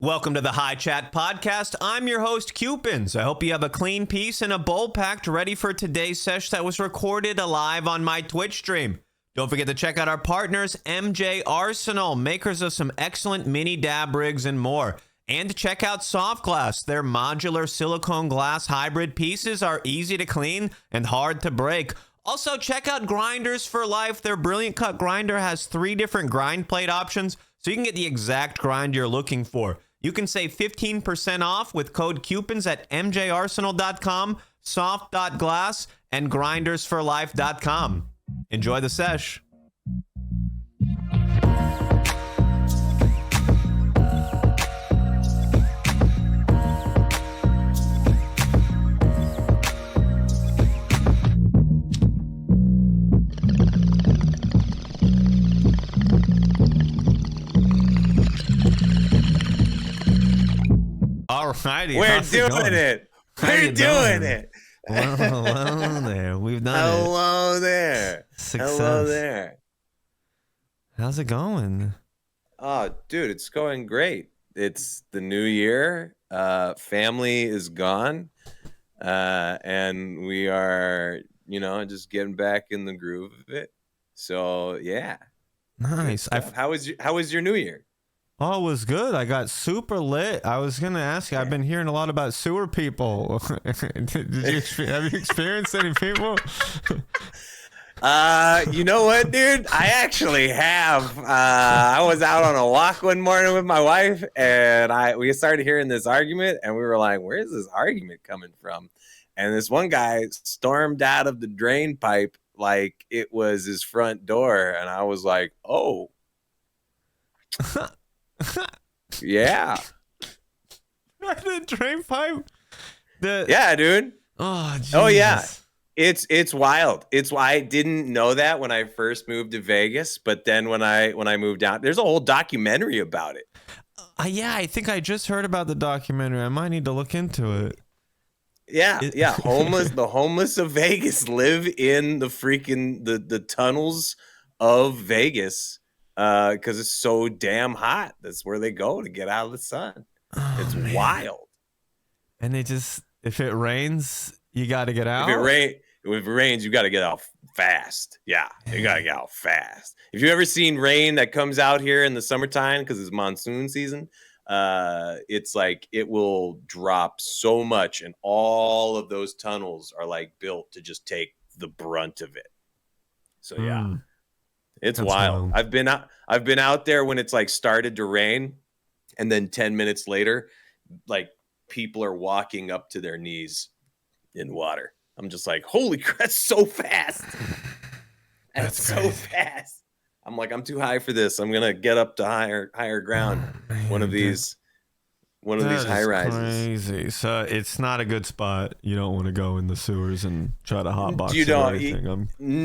Welcome to the High Chat Podcast. I'm your host, Cewpins. I hope you have a clean piece and a bowl packed ready for today's sesh that was recorded live on my Twitch stream. Don't forget to check out our partners, MJ Arsenal, makers of some excellent mini dab rigs and more. And check out Soft Glass. Their modular silicone glass hybrid pieces are easy to clean and hard to break. Also, check out Grinders for Life. Their Brilliant Cut grinder has 3 different grind plate options, so you can get the exact grind you're looking for. You can save 15% off with code Cewpins at mjarsenal.com, soft.glass, and grindersforlife.com. Enjoy the sesh. Alrighty, we're doing it. We're doing it. Hello there. We've done it. Hello there. Success. Hello there. How's it going? Oh, dude, it's going great. It's the new year. Family is gone. And we are, just getting back in the groove of it. So, yeah. Nice. How was your new year? Oh, it was good. I got super lit. I was going to ask you, I've been hearing a lot about sewer people. Have you experienced any people? You know what, dude? I actually have. I was out on a walk one morning with my wife, and we started hearing this argument, and we were like, where is this argument coming from? And this one guy stormed out of the drain pipe like it was his front door, and I was like, oh. Yeah. The drain pipe? Yeah, dude. Oh, Jesus. Oh, yeah. It's wild. I didn't know that when I first moved to Vegas, but then when I moved out, there's a whole documentary about it. Yeah, I think I just heard about the documentary. I might need to look into it. Yeah. The homeless of Vegas live in the freaking the tunnels of Vegas. Because it's so damn hot. That's where they go to get out of the sun. It's wild. And they just, if it rains, you got to get out? If it rains, you got to get out fast. Yeah, you got to get out fast. If you've ever seen rain that comes out here in the summertime, because it's monsoon season, it's like it will drop so much, and all of those tunnels are like built to just take the brunt of it. So, yeah. It's wild. I've been out there when it's like started to rain, and then 10 minutes later, like people are walking up to their knees in water. I'm just like, holy crap, that's so fast. That's so fast. I'm like, I'm too high for this. I'm gonna get up to higher ground. One of these high rises. Crazy. So it's not a good spot. You don't want to go in the sewers and try to hotbox you don't.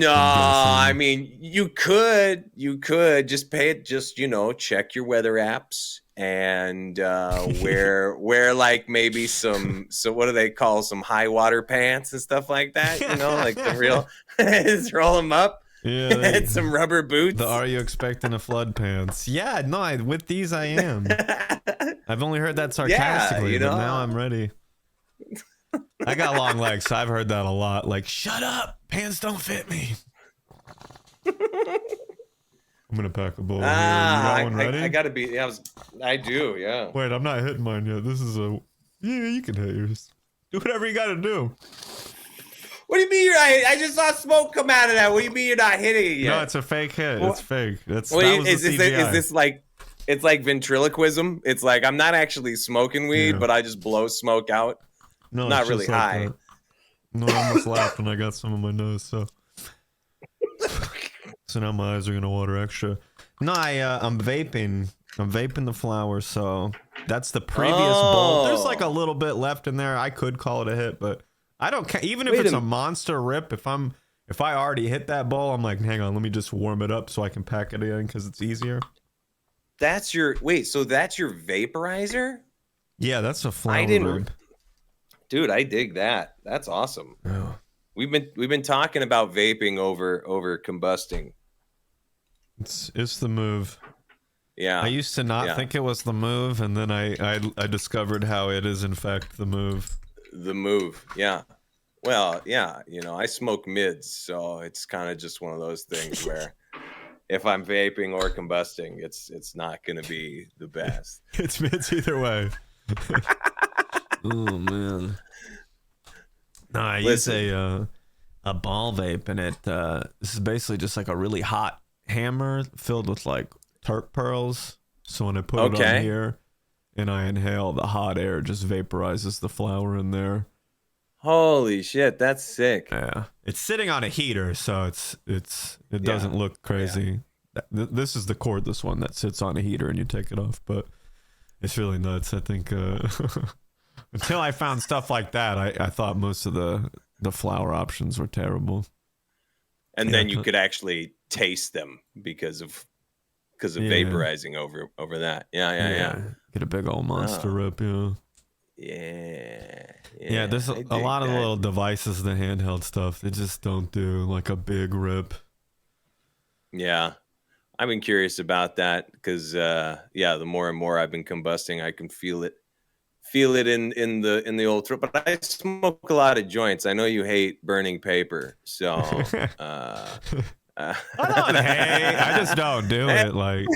I mean, you could just pay it. Just check your weather apps and wear like maybe some. So what do they call some high water pants and stuff like that? Like the real. Just roll them up. Yeah, and some rubber boots. The Are You Expecting a Flood pants? Yeah, no, with these I am. I've only heard that sarcastically, but now I'm ready. I got long legs, so I've heard that a lot. Like, shut up, pants don't fit me. I'm gonna pack a bowl. You got one ready? I gotta be. Yeah, I do. Yeah. Wait, I'm not hitting mine yet. This is a. Yeah, you can hit yours. Do whatever you gotta do. What do you mean you're not hitting? I just saw smoke come out of that. What do you mean you're not hitting it yet? No, it's a fake hit. It's fake. Is this like, it's like ventriloquism? It's like, I'm not actually smoking weed, but I just blow smoke out. No, not really high. No, I almost laughed when I got some on my nose, so now my eyes are gonna water extra. No, I'm vaping. I'm vaping the flower, so that's the previous bowl. There's like a little bit left in there. I could call it a hit, but I don't care. Even if it's a monster rip, if I already hit that bowl, I'm like, hang on, let me just warm it up so I can pack it in because it's easier. That's your so that's your vaporizer? Yeah, that's a flower rip. Dude, I dig that. That's awesome. Oh. We've been talking about vaping over combusting. It's the move. Yeah. I used to not think it was the move, and then I discovered how it is in fact the move. The move. Yeah. Well, yeah, I smoke mids, so it's kind of just one of those things where if I'm vaping or combusting, it's not going to be the best. It's mids either way. Oh man. No, I use a ball vape, and this is basically just like a really hot hammer filled with like terp pearls. So when I put it on here and I inhale, the hot air just vaporizes the flower in there. Holy shit, that's sick. Yeah, it's sitting on a heater, so it doesn't look crazy. Yeah. This is the cordless one that sits on a heater and you take it off, but it's really nuts. I think until I found stuff like that, I thought most of the flower options were terrible. And then you could actually taste them because of vaporizing over that. Yeah. Get a big old monster rip, Yeah, there's a lot of little devices, the handheld stuff. They just don't do like a big rip. Yeah. I've been curious about that because the more and more I've been combusting, I can feel it in the old throat. But I smoke a lot of joints. I know you hate burning paper, so I don't hate. I just don't do it. Like,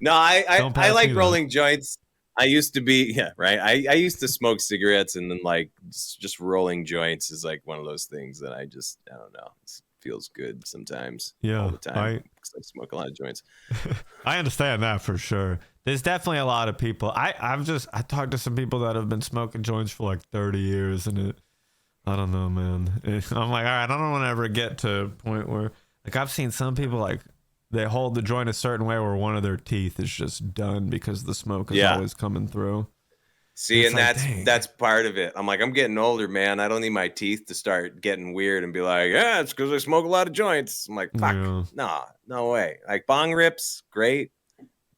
no, I like rolling joints. I used to be I used to smoke cigarettes, and then like just rolling joints is like one of those things that I don't know. It feels good sometimes. All the time because I smoke a lot of joints. I understand that for sure. There's definitely a lot of people. I talked to some people that have been smoking joints for like 30 years, and I don't know, man. I'm like, all right, I don't want to ever get to a point where like I've seen some people like they hold the joint a certain way where one of their teeth is just done because the smoke is always coming through. See, and that's part of it. I'm like, I'm getting older, man. I don't need my teeth to start getting weird and be like, yeah, it's because I smoke a lot of joints. I'm like, fuck, no way. Like bong rips, great,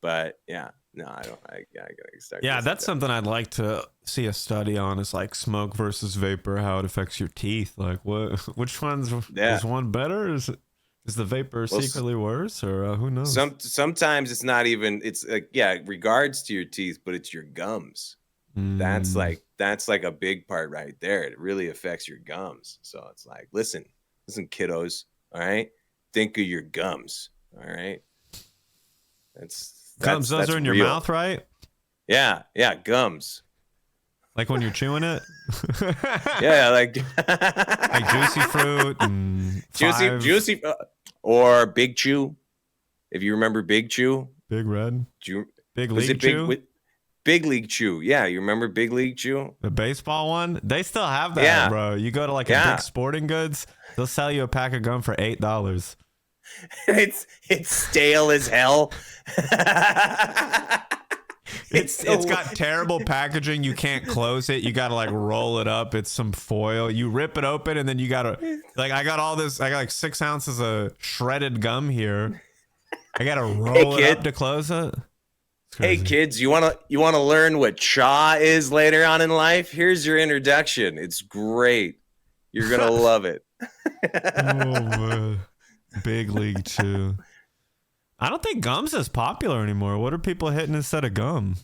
but I don't. I gotta start. Yeah, that's something I'd like to see a study on. Is like smoke versus vapor, how it affects your teeth. Like, which one's is one better? Is the vapor secretly worse, or who knows? Sometimes it's not even. It's like regards to your teeth, but it's your gums. That's like a big part right there. It really affects your gums. So it's like, listen, kiddos. All right, think of your gums. All right, gums. Those are in your mouth, right? Yeah, gums. Like when you're chewing it. Yeah, like like juicy fruit and juicy, or Big Chew. If you remember Big Chew, Big Red, Big League Chew. Big League Chew. Yeah, you remember Big League Chew? The baseball one? They still have that, bro. You go to like a big sporting goods, they'll sell you a pack of gum for $8. It's stale as hell. It's got terrible packaging. You can't close it. You gotta like roll it up. It's some foil. You rip it open, and then you gotta like I got like 6 ounces of shredded gum here. I gotta roll it up to close it. Hey kids, you wanna learn what chaw is later on in life? Here's your introduction. It's great. You're gonna love it. Oh man, Big League Chew. I don't think gum's as popular anymore. What are people hitting instead of gum?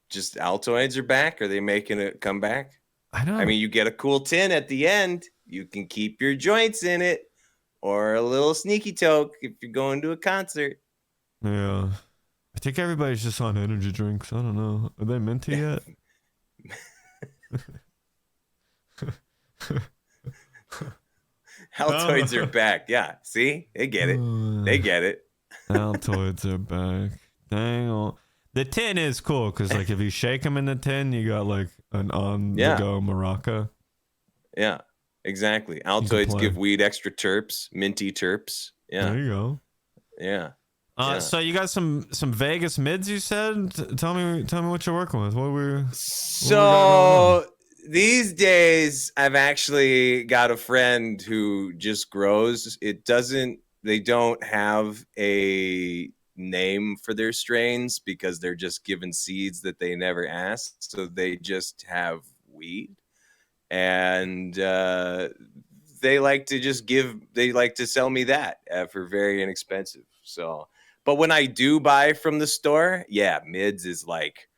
Just Altoids are back. Are they making it come back? I don't. I mean, you get a cool tin at the end. You can keep your joints in it, or a little sneaky toke if you're going to a concert. Yeah. I think everybody's just on energy drinks. I don't know. Are they minty yet? Altoids are back. Yeah. See? They get it. They get it. Altoids are back. Dang. The tin is cool because, like, if you shake them in the tin, you got, like, an on-the-go maraca. Yeah. Exactly. Altoids give weed extra terps, minty terps. Yeah. There you go. Yeah. So you got some Vegas mids, you said? Tell me what you're working with. These days I've actually got a friend who just grows. They don't have a name for their strains because they're just given seeds that they never asked. So they just have weed. And they like to sell me that for very inexpensive. So, but when I do buy from the store, yeah, mids is like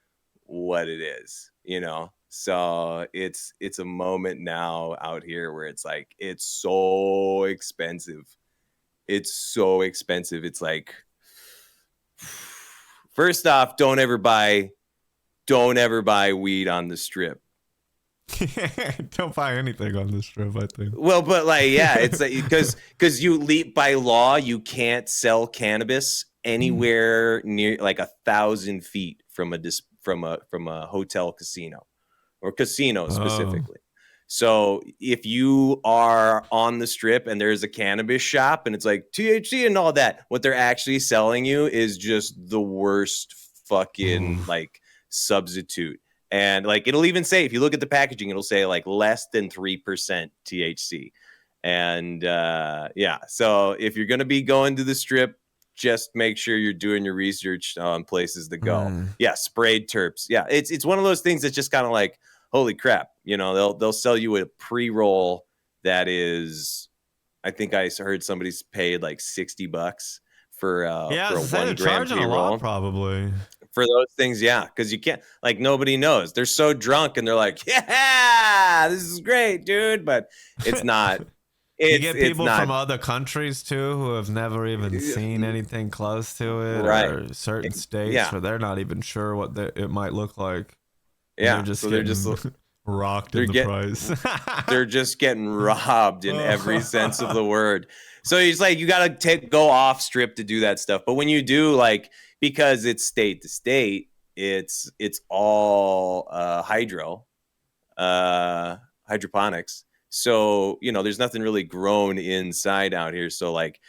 what it is, you know. So it's a moment now out here where it's like it's so expensive. It's so expensive. It's like, first off, don't ever buy weed on the strip. Don't buy anything on this strip, I think. Well, but like, yeah, it's like because by law you can't sell cannabis anywhere near like 1,000 feet from a hotel casino or casino specifically. So if you are on the strip and there's a cannabis shop and it's like THC and all that, what they're actually selling you is just the worst fucking like substitute. And like it'll even say, if you look at the packaging, it'll say like less than 3% THC. And yeah, so if you're gonna be going to the strip, just make sure you're doing your research on places to go. Yeah, sprayed terps. Yeah, it's one of those things that's just kind of like, holy crap, you know, they'll sell you a pre-roll that is, I think I heard somebody's paid like $60 for a 1 gram pre-roll. Probably. For those things, yeah, because you can't, like, nobody knows. They're so drunk and they're like, yeah, this is great, dude. But it's not. You get people from other countries too who have never even seen anything close to it, right? Or certain states where they're not even sure what it might look like. Yeah, they're just rocked in the price. They're just getting robbed in every sense of the word. So it's like you got to go off strip to do that stuff. But when you do, like, because it's state to state, it's all hydroponics. So, you know, there's nothing really grown inside out here. So like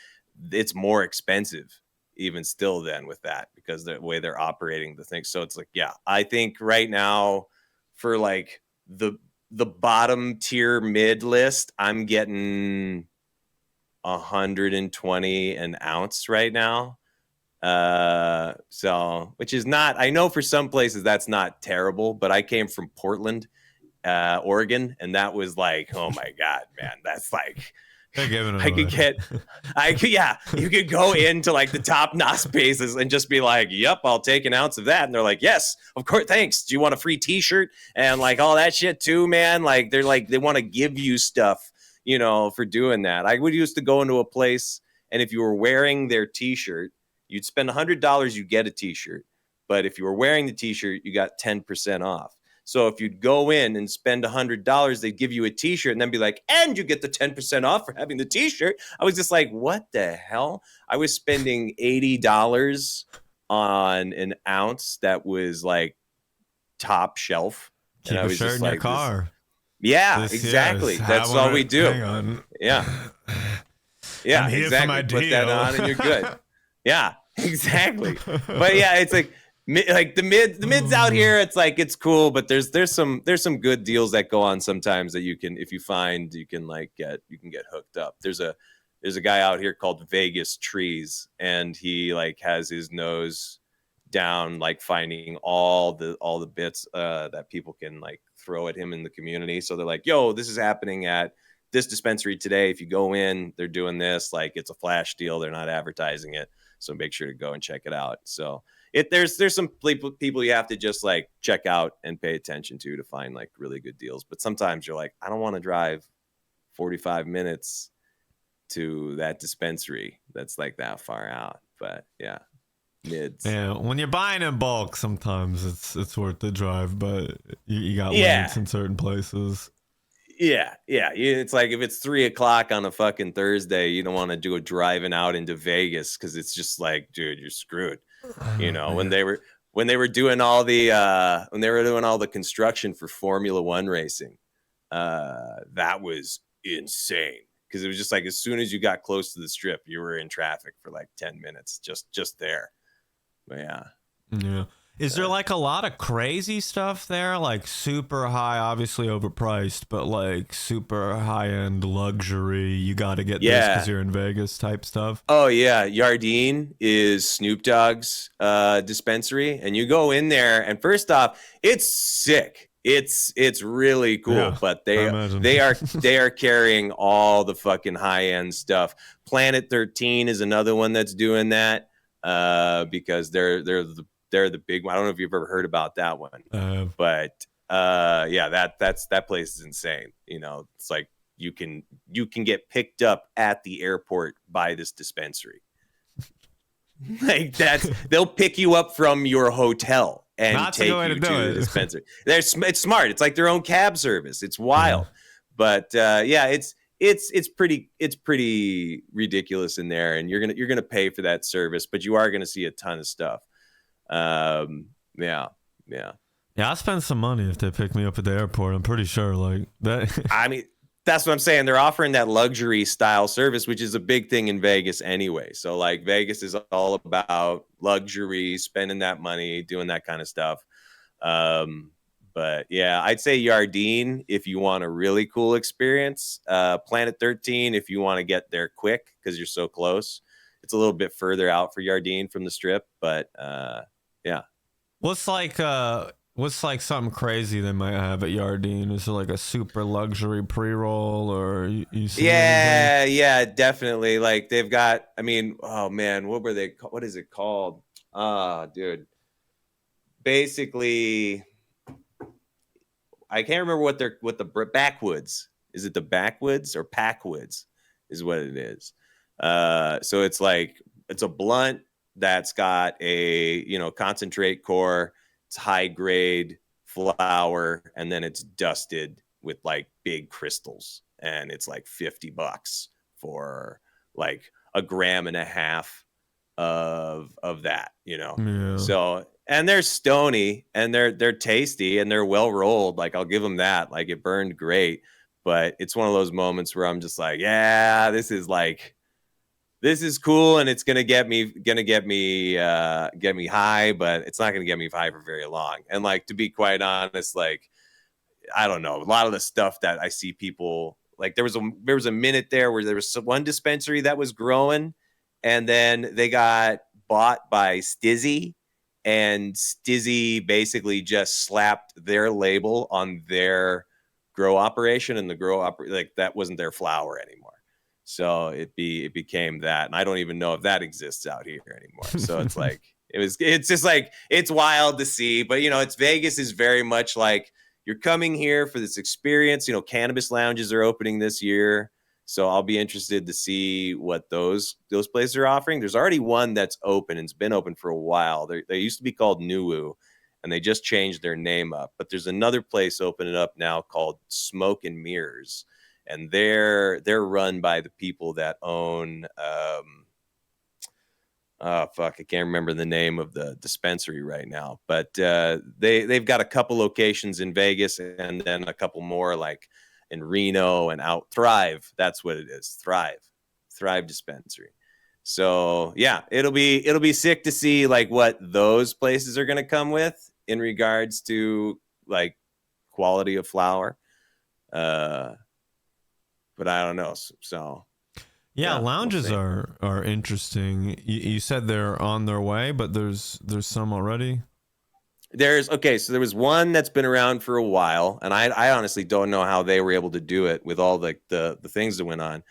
it's more expensive even still then with that, because the way they're operating the thing. So it's like, yeah, I think right now for like the bottom tier mid list, I'm getting 120 an ounce right now. So, which is not, I know for some places that's not terrible, but I came from Portland, Oregon, and that was like, oh my God, man, that's like, you could go into like the top NOS bases and just be like, yep, I'll take an ounce of that. And they're like, yes, of course, thanks. Do you want a free t-shirt? And like all that shit too, man. Like they're like, they want to give you stuff, you know, for doing that. I would used to go into a place, and if you were wearing their t-shirt, you'd spend $100, you get a t-shirt. But if you were wearing the t-shirt, you got 10% off. So if you'd go in and spend $100, they'd give you a t-shirt and then be like, and you get the 10% off for having the t-shirt. I was just like, what the hell? I was spending $80 on an ounce that was like top shelf. Keep a shirt in your car. Yeah, exactly. That's all we do. Hang on. Yeah. Yeah, exactly. Put that on and you're good. Yeah, exactly. But yeah, it's like the mids out here, it's like it's cool, but there's some good deals that go on sometimes that you can, if you find, you can get hooked up. There's a guy out here called Vegas Trees, and he like has his nose down, like finding all the bits that people can like throw at him in the community. So they're like, yo, this is happening at this dispensary today. If you go in, they're doing this, like it's a flash deal. They're not advertising it. So make sure to go and check it out. So there's some people you have to just like check out and pay attention to find like really good deals. But sometimes you're like, I don't want to drive 45 minutes to that dispensary that's like that far out. But yeah, mids. Yeah, when you're buying in bulk, sometimes it's worth the drive, but you got limits in certain places. Yeah. It's like if it's 3:00 on a fucking Thursday, you don't want to do a driving out into Vegas because it's just like, dude, you're screwed. You know, when they were doing all the construction for Formula One racing, that was insane because it was just like as soon as you got close to the strip, you were in traffic for like 10 minutes just there. But yeah. Is there like a lot of crazy stuff there? Like super high, obviously overpriced, but like super high end luxury. You got to get this because you're in Vegas type stuff. Oh yeah, Yardene is Snoop Dogg's dispensary, and you go in there, and first off, it's sick. It's really cool, Yeah, but I imagine. they are carrying all the fucking high end stuff. Planet 13 is another one that's doing that because they're the big one. I don't know if you've ever heard about that one, but yeah, that place is insane. You know, it's like you can get picked up at the airport by this dispensary. Like they'll pick you up from your hotel and That's a take good way you to to do the it. dispensary. It's smart. It's like their own cab service. It's wild, but yeah, it's pretty ridiculous in there, and you're gonna pay for that service, but you are gonna see a ton of stuff. Yeah. I'll spend some money if they pick me up at the airport. I'm pretty sure, like that. I mean, that's what I'm saying. They're offering that luxury style service, which is a big thing in Vegas anyway. So like Vegas is all about luxury, spending that money, doing that kind of stuff. But yeah, I'd say Yardine if you want a really cool experience. Planet 13 if you want to get there quick because you're so close. It's a little bit further out for Yardine from the Strip, but yeah. What's like something crazy they might have at Yardine? Is it like a super luxury pre-roll or you see anything? Yeah, definitely. Like they've got, I mean, oh man, what is it called? Dude. Basically, I can't remember what the backwoods. Is it the backwoods or packwoods is what it is. So it's like it's a blunt that's got a, concentrate core. It's high grade flour, and then it's dusted with like big crystals, and it's like $50 for like a gram and a half of that, Yeah. So, and they're stony and they're tasty and they're well rolled. Like I'll give them that. Like it burned great, but it's one of those moments where I'm just like, yeah, this is cool, and it's gonna get me high, but it's not gonna get me high for very long. And like, to be quite honest, like I don't know, a lot of the stuff that I see people like, there was a minute there where there was one dispensary that was growing, and then they got bought by Stizzy, and Stizzy basically just slapped their label on their grow operation, and like that wasn't their flower anymore. So it became that, and I don't even know if that exists out here anymore. So it's like it's just like, it's wild to see. But it's Vegas is very much like you're coming here for this experience. Cannabis lounges are opening this year, so I'll be interested to see what those places are offering. There's already one that's open, and it's been open for a while. They used to be called Nuwu, and they just changed their name up. But there's another place opening up now called Smoke and Mirrors. And they're run by the people that own I can't remember the name of the dispensary right now, but they've got a couple locations in Vegas, and then a couple more like in Reno and out Thrive. That's what it is. Thrive dispensary. So yeah, it'll be sick to see like what those places are going to come with in regards to like quality of flower. But I don't know. So yeah, lounges are interesting. You said they're on their way, but there's some already. So there was one that's been around for a while, and I honestly don't know how they were able to do it with all the things that went on.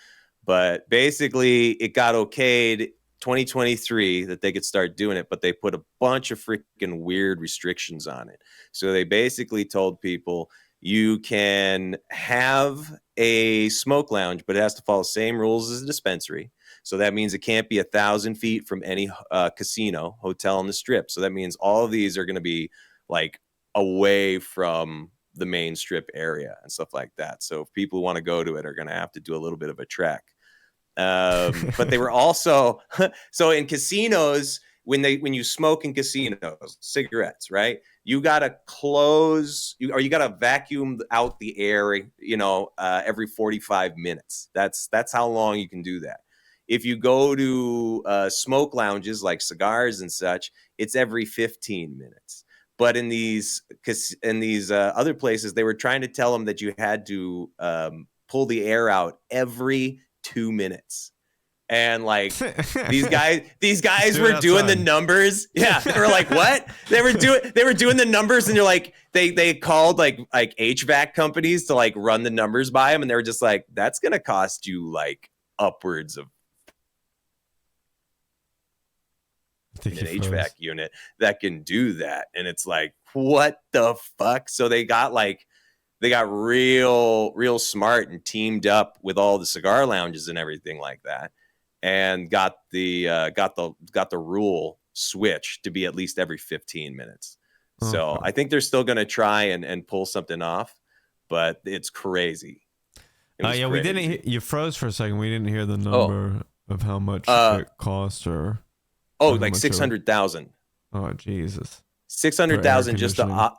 But basically, it got okayed 2023 that they could start doing it, but they put a bunch of freaking weird restrictions on it. So they basically told people, you can have a smoke lounge, but it has to follow the same rules as a dispensary. So that means it can't be 1,000 feet from any casino, hotel on the Strip. So that means all of these are going to be like away from the main Strip area and stuff like that. So if people who want to go to it are going to have to do a little bit of a trek. But they were also so in casinos, when you smoke in casinos, cigarettes, right? You gotta you gotta vacuum out the air, every 45 minutes. That's how long you can do that. If you go to smoke lounges like cigars and such, it's every 15 minutes. But in these other places, they were trying to tell them that you had to pull the air out every 2 minutes. And like these guys were doing the numbers. Yeah. They were like, what? They were doing the numbers, and you're like, they called like HVAC companies to like run the numbers by them, and they were just like, that's gonna cost you like upwards of an HVAC unit that can do that. And it's like, what the fuck? So they got real smart and teamed up with all the cigar lounges and everything like that, and got the rule switch to be at least every 15 minutes. So I think they're still going to try and pull something off, but it's crazy. Yeah, we didn't. You froze for a second. We didn't hear the number of how much it cost, or like 600,000. Oh Jesus, 600,000 just to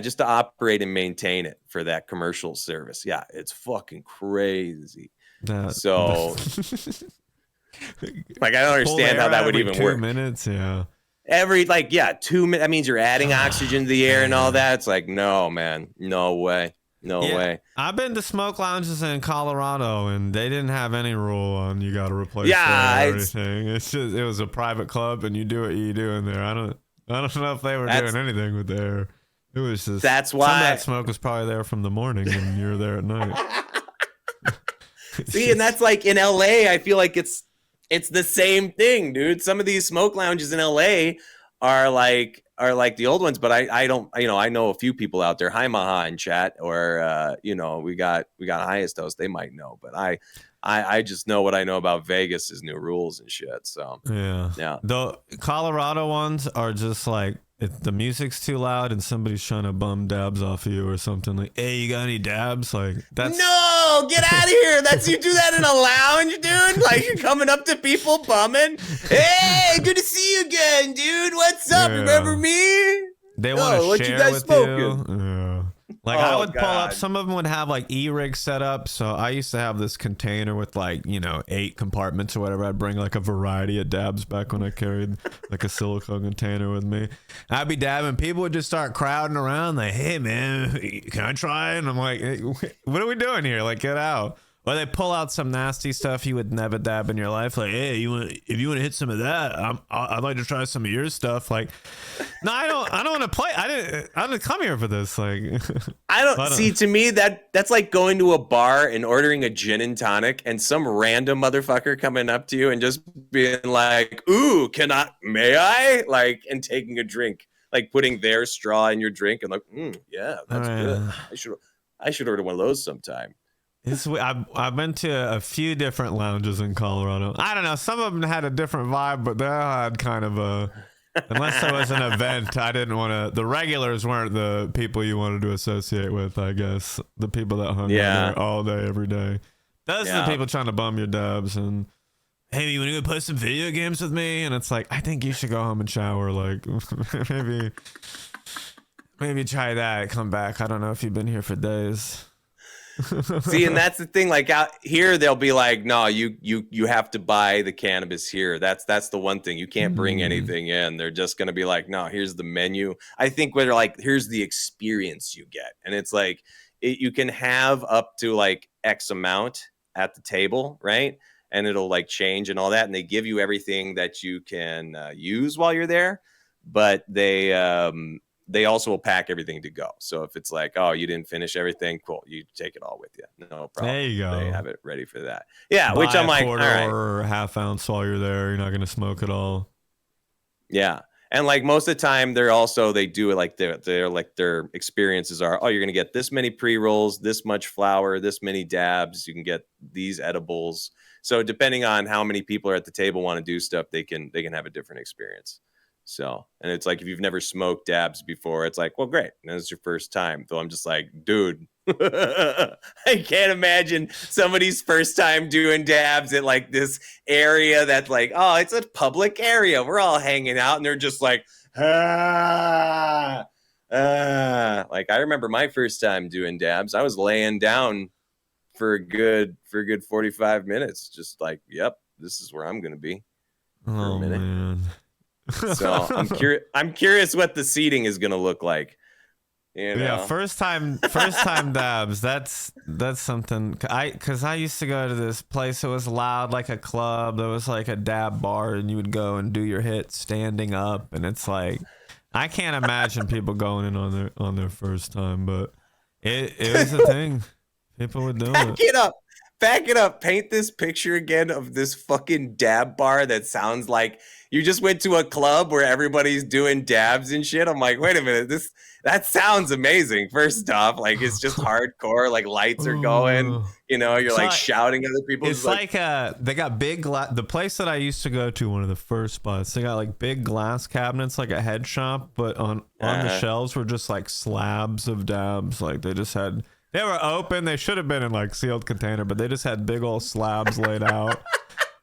just to operate and maintain it for that commercial service. Yeah, it's fucking crazy. So like, I don't understand how that would even work. 2 minutes, yeah. Every 2 minutes. That means you're adding oxygen to the air and all that. It's like, no, man, no way. No way. I've been to smoke lounges in Colorado, and they didn't have any rule on you got to replace everything. It's just, it was a private club, and you do what you do in there. I don't know if they were doing anything with there. It was just, that's why some of that smoke was probably there from the morning, and you were there at night. See, and that's like in LA. I feel like it's the same thing, dude. Some of these smoke lounges in LA are like the old ones, but I don't, I know a few people out there. Hi, Maha in chat, or we got Highest Host. They might know, but I just know what I know about Vegas's new rules and shit. So yeah. The Colorado ones are just like, if the music's too loud and somebody's trying to bum dabs off of you or something, like, hey, you got any dabs? Like, that's no, get out of here. That's, you do that in a lounge, dude. Like, you're coming up to people bumming. Hey, good to see you again, dude. What's up? Yeah. Remember me? They want to what share you guys with smoking? you. Yeah. Like, I would pull up, some of them would have like e-rig set up. So I used to have this container with 8 compartments or whatever. I'd bring like a variety of dabs back when I carried like a silicone container with me. I'd be dabbing. People would just start crowding around like, hey man, can I try? And I'm like, hey, what are we doing here? Like, get out. Or they pull out some nasty stuff you would never dab in your life. Like, hey, if you want to hit some of that, I'd like to try some of your stuff. Like, no, I don't want to play. I didn't come here for this. Like, I don't see. To me, that's like going to a bar and ordering a gin and tonic, and some random motherfucker coming up to you and just being like, "Ooh, may I?" Like, and taking a drink, like putting their straw in your drink, and like, yeah, that's good. I should order one of those sometime. I've been to a few different lounges in Colorado. I don't know. Some of them had a different vibe, but they had kind of a, unless there was an event, I didn't want to, the regulars weren't the people you wanted to associate with, I guess. The people that hung out there all day, every day. Those are the people trying to bum your dabs and, hey, you want to go play some video games with me? And it's like, I think you should go home and shower. Like, maybe try that. Come back. I don't know if you've been here for days. See, and that's the thing. Like, out here, they'll be like, "No, you have to buy the cannabis here." That's the one thing. You can't bring anything in. They're just gonna be like, "No, here's the menu." I think where they're like, "Here's the experience you get," and it's like you can have up to like X amount at the table, right? And it'll like change and all that, and they give you everything that you can use while you're there, but they also will pack everything to go. So if it's like, oh, you didn't finish everything, cool, you take it all with you. No problem. There you go. They have it ready for that. Yeah, buy which I'm like, quarter all right. or half ounce while you're there. You're not going to smoke at all. Yeah. And like most of the time, they do it like their experiences are, oh, you're going to get this many pre-rolls, this much flour, this many dabs. You can get these edibles. So depending on how many people are at the table want to do stuff, they can have a different experience. So, and it's like, if you've never smoked dabs before, it's like, well, great. And it's your first time. So I'm just like, dude, I can't imagine somebody's first time doing dabs at like this area that's like, oh, it's a public area. We're all hanging out. And they're just like, like, I remember my first time doing dabs. I was laying down for a good 45 minutes. Just like, yep, this is where I'm going to be for a minute. Man. So I'm curious what the seating is going to look like. You know? Yeah, first time dabs. That's something. Because I used to go to this place that was loud, like a club. There was like a dab bar, and you would go and do your hit standing up, and it's like, I can't imagine people going in on their first time, but it was a thing. People would do Back it. it up. Back it up. Paint this picture again of this fucking dab bar that sounds like you just went to a club where everybody's doing dabs and shit. I'm like, wait a minute, that sounds amazing. First off, like it's just hardcore, like lights are going, you know, you're like shouting at other people. It's like they got big the place that I used to go to, one of the first spots, they got like big glass cabinets, like a head shop, but on the shelves were just like slabs of dabs. Like they were open. They should have been in like sealed container, but they just had big old slabs laid out.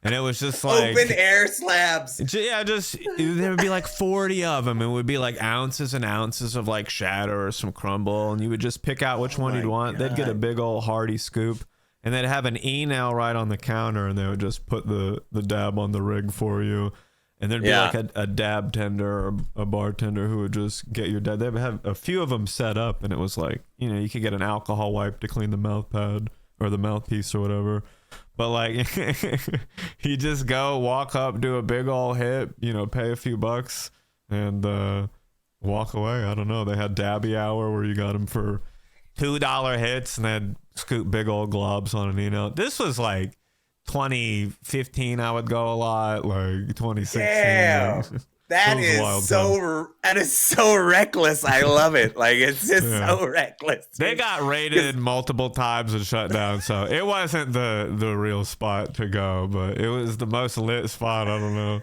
And it was just like open air slabs. Yeah, there would be like 40 of them. It would be like ounces and ounces of like shatter or some crumble. And you would just pick out which one you'd want. God. They'd get a big old hearty scoop. And they'd have an e-nail right on the counter. And they would just put the dab on the rig for you. And there'd be like a dab tender or a bartender who would just get your dab. They would have a few of them set up. And it was like, you know, you could get an alcohol wipe to clean the mouth pad or the mouthpiece or whatever. But like, you just go walk up, do a big old hit, you know, pay a few bucks and walk away. I don't know. They had dabby hour where you got them for $2 hits and they'd scoop big old globs on an email. This was like 2015. I would go a lot, like 2016. Damn. That is so reckless. I love it. Like it's just so reckless. They got raided multiple times and shut down, so it wasn't the real spot to go, but it was the most lit spot. I don't know.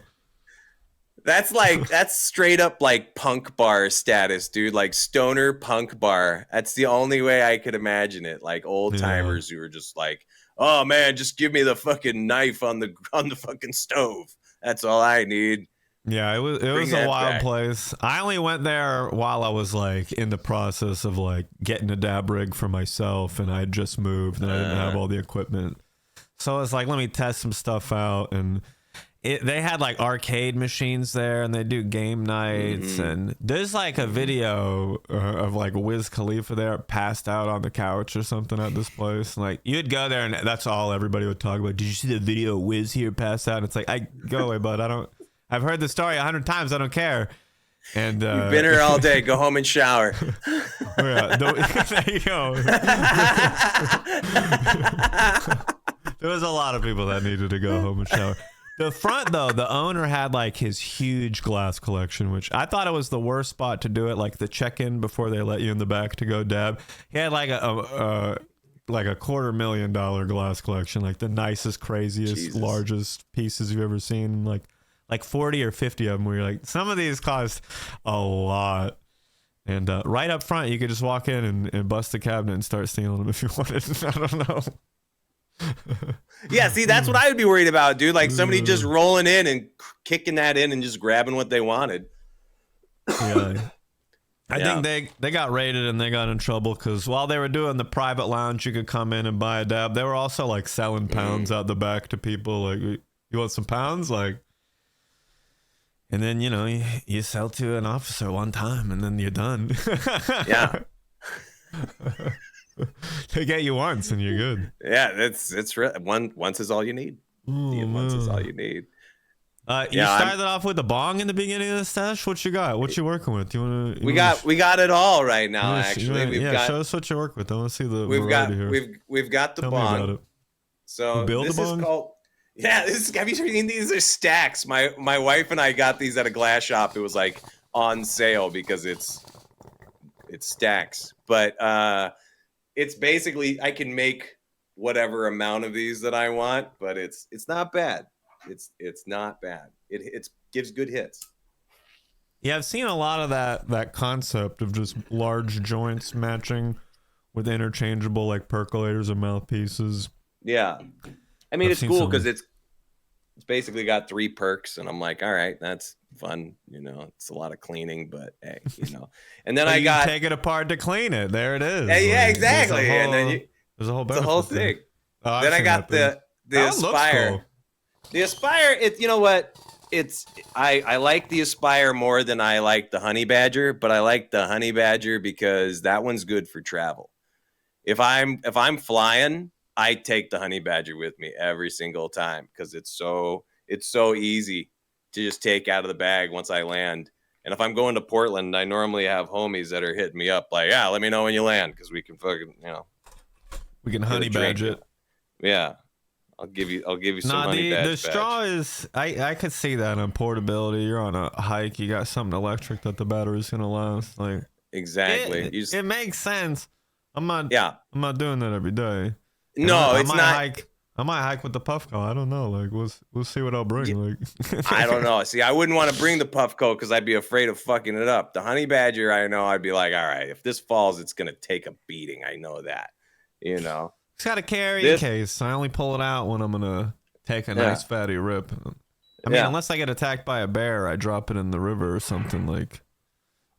That's straight up like punk bar status, dude. Like stoner punk bar. That's the only way I could imagine it. Like old timers who were just like, oh man, just give me the fucking knife on the fucking stove. That's all I need. Yeah, it was a wild place. I only went there while I was like in the process of like getting a dab rig for myself, and I had just moved and I didn't have all the equipment. So I was like, let me test some stuff out, and they had like arcade machines there, and they do game nights, and there's like a video of like Wiz Khalifa there passed out on the couch or something at this place. Like you'd go there, and that's all everybody would talk about. Did you see the video of Wiz here passed out? And it's like, I go away, bud. I've heard the story 100 times. I don't care. And you've been here all day. Go home and shower. There you go. There was a lot of people that needed to go home and shower. The front, though, the owner had like his huge glass collection, which I thought it was the worst spot to do it. Like the check-in before they let you in the back to go dab. He had like a $250,000 glass collection, like the nicest, craziest, largest pieces you've ever seen. Like 40 or 50 of them where you're like, some of these cost a lot. And right up front, you could just walk in and bust the cabinet and start stealing them if you wanted. I don't know. Yeah, see, that's what I would be worried about, dude. Like somebody just rolling in and kicking that in and just grabbing what they wanted. Yeah. I think they got raided and they got in trouble because while they were doing the private lounge, you could come in and buy a dab. They were also like selling pounds out the back to people. Like, you want some pounds? Like, and then, you know, you sell to an officer one time and then you're done. Yeah. They get you once and you're good. Yeah, it's once is all you need. Once is all you need. You started off with the bong in the beginning of the stash. What you got? What you working with? We got it all right now. Actually, show us what you work with. I want to see the. We've got the bong. So this is called. Yeah, have you seen these? Are stacks. My wife and I got these at a glass shop. It was like on sale because it's stacks. But it's basically I can make whatever amount of these that I want, but it's not bad. It's not bad. It gives good hits. Yeah, I've seen a lot of that concept of just large joints matching with interchangeable like percolators or mouthpieces. Yeah. I mean, it's cool because it's basically got 3 perks, and I'm like, all right, that's fun. You know, it's a lot of cleaning, but hey, you know. And then I got take it apart to clean it. There it is. Yeah, exactly. And then there's a whole thing. Then I got the Aspire. Cool. The Aspire, you know what? I like the Aspire more than I like the Honey Badger, but I like the Honey Badger because that one's good for travel. If I'm flying, I take the Honey Badger with me every single time because it's so easy to just take out of the bag once I land. And if I'm going to Portland, I normally have homies that are hitting me up like, yeah, let me know when you land because we can fucking, we can honey badge it. Yeah. I'll give you some honey badge. The straw is I could see that on portability. You're on a hike, you got something electric that the battery's gonna last. Like exactly. It makes sense. I'm not doing that every day. No, it's not. I might hike with the Puffco. I don't know. Like we'll see what I'll bring. Like I don't know. See, I wouldn't want to bring the Puffco because I'd be afraid of fucking it up. The honey badger, I know I'd be like, all right, if this falls, it's gonna take a beating. I know that. It's got a carrying case. I only pull it out when I'm gonna take a nice fatty rip. I mean, unless I get attacked by a bear, I drop it in the river or something. Like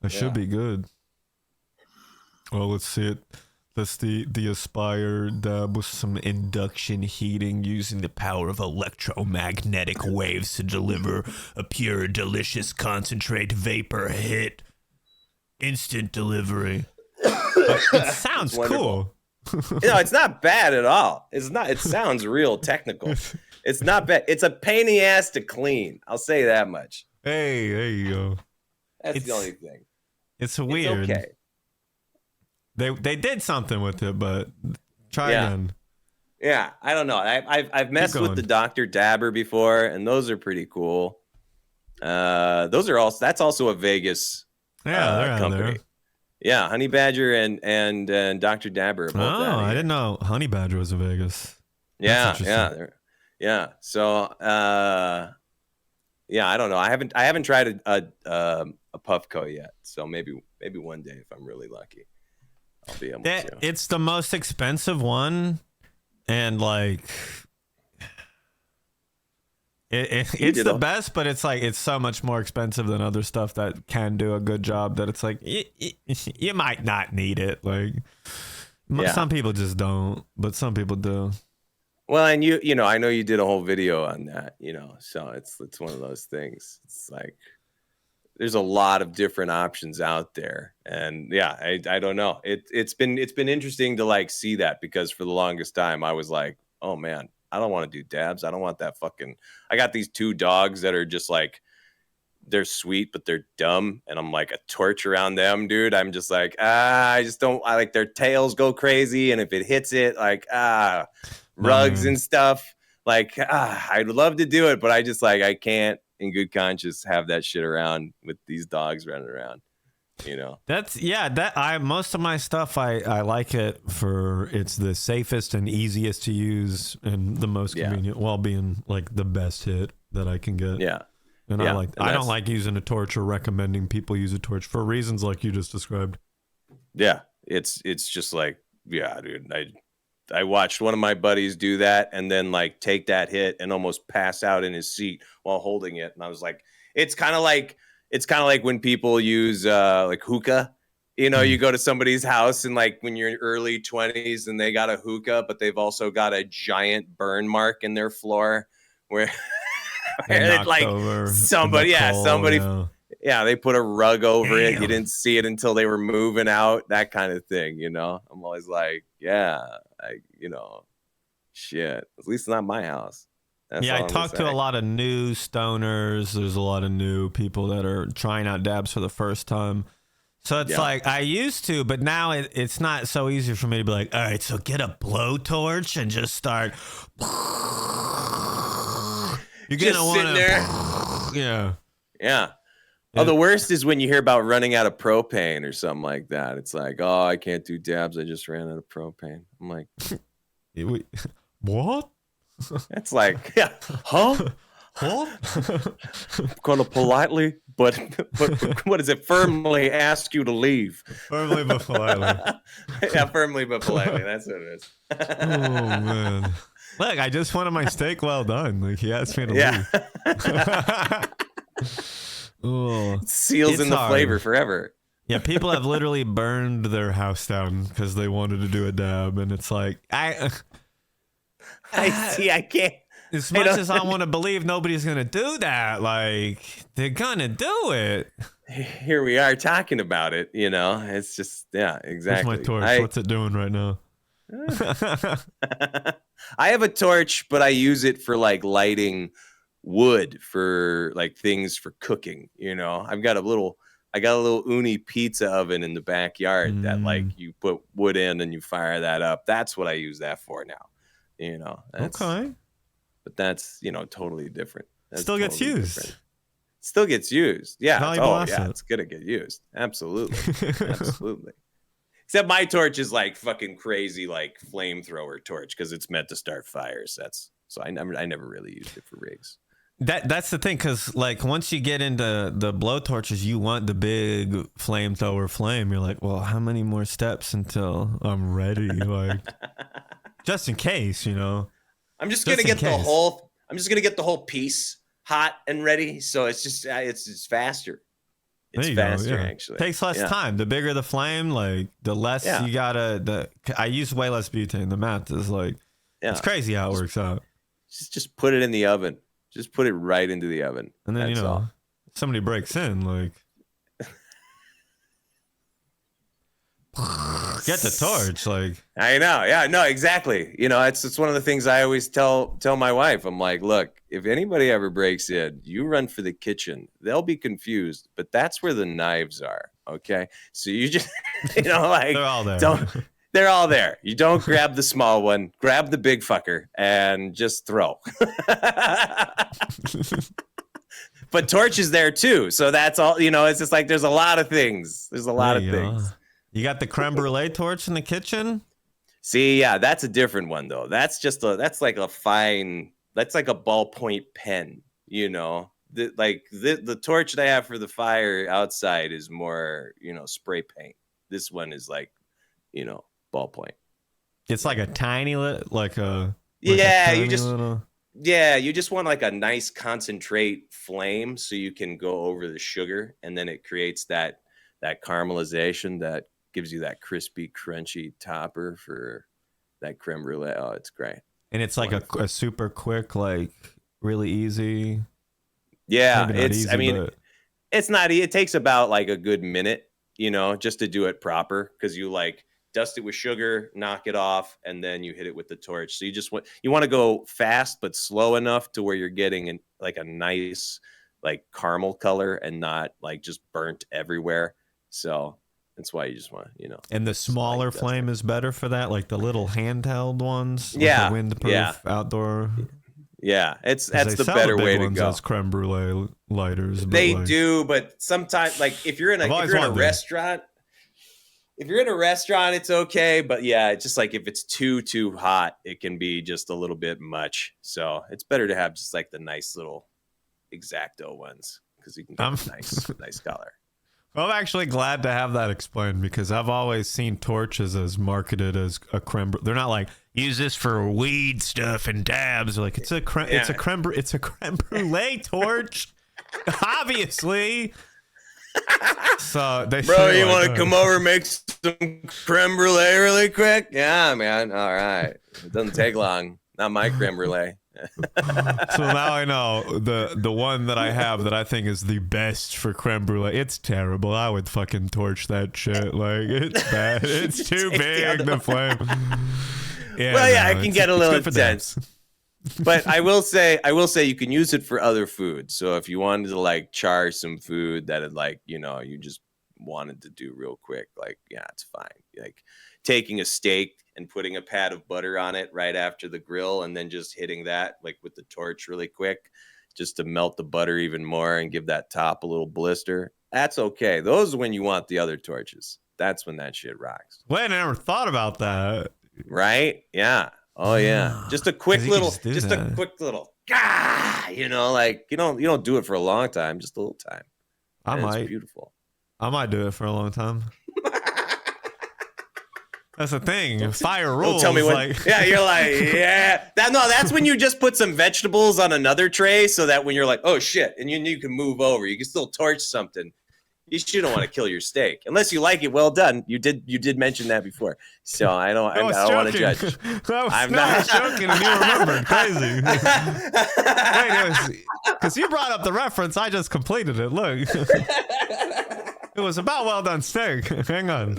I should be good. Well, let's see it. That's the Aspire dab with some induction heating using the power of electromagnetic waves to deliver a pure, delicious concentrate vapor hit. Instant delivery. It sounds cool. It's not bad at all. It sounds real technical. It's not bad. It's a pain in the ass to clean. I'll say that much. Hey, there you go. That's the only thing. It's weird. It's okay. They did something with it, but try again. Yeah, I don't know. I've messed with the Dr. Dabber before, and those are pretty cool. That's also a Vegas company. Yeah, Honey Badger and Dr. Dabber are both I didn't know Honey Badger was in Vegas. Yeah. So I don't know. I haven't tried a Puffco yet. So maybe one day if I'm really lucky. I'll be able to. It's the most expensive one, and like it's the best, but it's like it's so much more expensive than other stuff that can do a good job that it's like you might not need it. Like some people just don't, but some people do. Well, and I know you did a whole video on that, so it's one of those things. It's like there's a lot of different options out there, and I don't know. It's been interesting to like see that, because for the longest time I was like, oh man, I don't want to do dabs. I don't want that fucking. I got these 2 dogs that are just like, they're sweet but they're dumb, and I'm like a torch around them, dude. I'm just like I just don't. I like their tails go crazy, and if it hits it, like rugs and stuff. Like I'd love to do it, but I just like I can't in good conscience have that shit around with these dogs running around. Most of my stuff I like it for it's the safest and easiest to use and the most convenient, while being like the best hit that I can get. And I don't like using a torch or recommending people use a torch for reasons like you just described. It's just like, dude, I watched one of my buddies do that and then like take that hit and almost pass out in his seat while holding it. And I was like, it's kind of like when people use like hookah, you go to somebody's house and like when you're in early 20s and they got a hookah, but they've also got a giant burn mark in their floor where it's like somebody, they put a rug over it. You didn't see it until they were moving out, that kind of thing. I'm always like, shit, at least not my house. I talk to a lot of new stoners. There's a lot of new people that are trying out dabs for the first time. So it's like I used to, but now it's not so easy for me to be like, all right, so get a blowtorch and just start. You're going to want to. Yeah. Oh, the worst is when you hear about running out of propane or something like that. It's like, oh, I can't do dabs. I just ran out of propane. I'm like, what? It's like, huh? Gonna politely, but what is it? Firmly ask you to leave. Firmly but politely. Firmly but politely. That's what it is. Oh man. Look, I just wanted my steak well done. Like he asked me to leave. Seals in the flavor forever. Yeah, people have literally burned their house down because they wanted to do a dab, and it's like I can't. As much as I want to believe nobody's gonna do that, like they're gonna do it. Here we are talking about it. It's just exactly. Where's my torch? What's it doing right now? I have a torch, but I use it for like lighting wood for like things for cooking. You know, I got a little uni pizza oven in the backyard that like you put wood in and you fire that up. That's what I use that for now. You know, Okay. But that's, you know, totally different. That's Still gets totally used. different. Still gets used. Yeah. Valuable Yeah, asset. it's gonna get used. Absolutely. Absolutely. Except my torch is like fucking crazy, like flamethrower torch because it's meant to start fires. So I never really used it for rigs. That's the thing, because like once you get into the blowtorches, you want the big flamethrower flame. You're like, well, how many more steps until I'm ready? Like, just in case, you know. I'm just gonna get the whole piece hot and ready. So it's just faster. It's faster, actually. Takes less time. The bigger the flame, like the less you gotta. I use way less butane. The math is like, it's crazy how it works out. Just put it in the oven. Just put it right into the oven. And then, you know, somebody breaks in, like, get the torch. Like, I know. Yeah, no, exactly. You know, it's one of the things I always tell my wife. I'm like, look, if anybody ever breaks in, you run for the kitchen. They'll be confused, but that's where the knives are. Okay. So you just, you know, like, they're all there. They're all there. You don't grab the small one, grab the big fucker and just throw. But torch is there too. So that's all, you know, it's just like there's a lot of things. There's a lot of things. You got the creme brulee torch in the kitchen? See, yeah, that's a different one though. That's like a ballpoint pen, you know. The torch that I have for the fire outside is more, you know, spray paint. This one is like, you know, ballpoint. It's like a tiny you just want like a nice concentrate flame so you can go over the sugar, and then it creates that caramelization that gives you that crispy, crunchy topper for that creme brulee. Oh, it's great. And it's like a super quick, like really easy. Yeah, it's not. It takes about like a good minute, you know, just to do it proper, because you like dust it with sugar, knock it off, and then you hit it with the torch. So you want to go fast but slow enough to where you're getting like a nice like caramel color and not like just burnt everywhere. So that's why you just want, you know. And the smaller flame is better for that, like the little handheld ones. Yeah, the windproof outdoor. Yeah, that's the better way to go. As creme brulee lighters. They do, but sometimes, like if you're in a restaurant. If you're in a restaurant, it's okay. But yeah, it's just like if it's too hot, it can be just a little bit much. So it's better to have just like the nice little X-Acto ones, because you can get a nice color. Well, I'm actually glad to have that explained, because I've always seen torches as marketed as a creme. They're not like, use this for weed stuff and dabs. They're like, it's a creme brulee torch, obviously. So they you want to come over and make some creme brulee really quick? Yeah, man. All right. It doesn't take long. Not my creme brulee. So now I know the one that I have that I think is the best for creme brulee. It's terrible. I would fucking torch that shit. Like, it's bad. It's too big, the flame. Yeah, it can get a little intense. But I will say you can use it for other food. So if you wanted to like char some food that had like, you know, you just wanted to do real quick, like, yeah, it's fine. Like taking a steak and putting a pat of butter on it right after the grill, and then just hitting that like with the torch really quick, just to melt the butter even more and give that top a little blister. That's okay. Those are when you want the other torches. That's when that shit rocks. Wait, I never thought about that. Right? Yeah. Oh yeah, just a quick little, you know, like you don't do it for a long time, just a little time. It's beautiful. I might do it for a long time. That's the thing. Fire rules. Don't tell me when. Yeah, you're like, yeah. That's when you just put some vegetables on another tray, so that when you're like, oh shit, and you can move over, you can still torch something. You shouldn't want to kill your steak unless you like it well done. You did mention that before, so I don't want to judge. I'm not joking, and you remembered. Crazy. Wait, because you brought up the reference, I just completed it. Look, it was about well done steak. Hang on.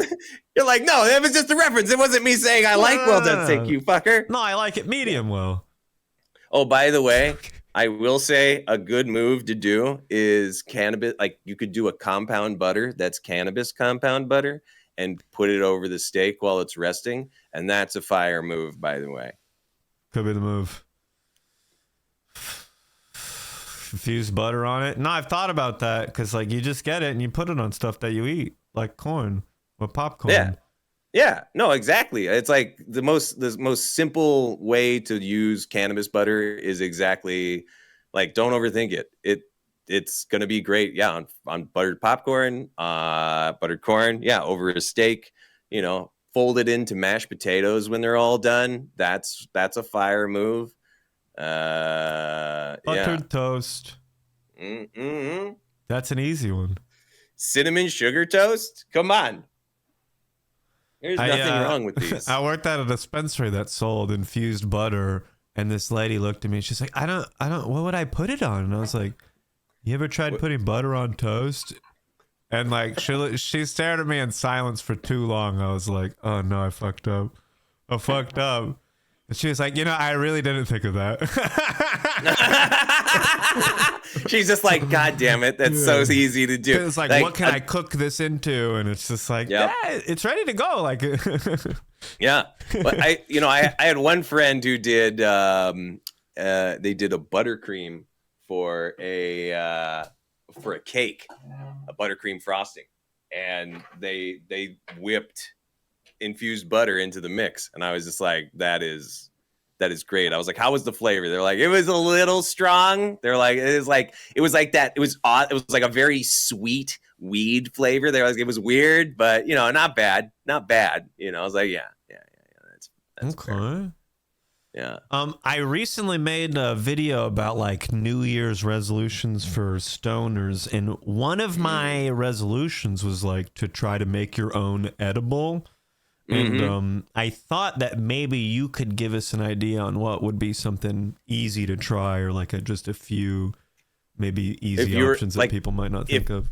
You're like, no, it was just a reference. It wasn't me saying I like well done steak, you fucker. No, I like it medium well. Oh, by the way, I will say a good move to do is cannabis. Like you could do a compound butter that's cannabis compound butter and put it over the steak while it's resting. And that's a fire move, by the way. Could be the move. Infuse butter on it. No, I've thought about that because like you just get it and you put it on stuff that you eat, like corn or popcorn. Yeah. Yeah, no, exactly. It's like the most simple way to use cannabis butter is exactly like don't overthink it. It's gonna be great. Yeah, on buttered popcorn, buttered corn. Yeah, over a steak. You know, fold it into mashed potatoes when they're all done. That's a fire move. Buttered toast. Mm-hmm. That's an easy one. Cinnamon sugar toast. Come on. There's nothing wrong with these. I worked at a dispensary that sold infused butter, and this lady looked at me. She's like, I don't. What would I put it on? And I was like, you ever tried putting butter on toast? And like she stared at me in silence for too long. I was like, oh no, I fucked up. And she was like, I really didn't think of that. She's just like, God damn it, that's so easy to do. It's like what can I cook this into? And it's just like, yeah, it's ready to go. Like, yeah. But I had one friend who did they did a buttercream for a cake, a buttercream frosting, and they whipped infused butter into the mix, and I was just like, that is great. I was like, how was the flavor? They're like, it was a little strong. They're like, it was like that. It was odd. It was like a very sweet weed flavor. They're like, it was weird, but not bad. I was like, yeah. That's okay. Fair. Yeah. I recently made a video about like New Year's resolutions for stoners, and one of my resolutions was like to try to make your own edible. And I thought that maybe you could give us an idea on what would be something easy to try, or like just a few maybe easy options that people might not think of.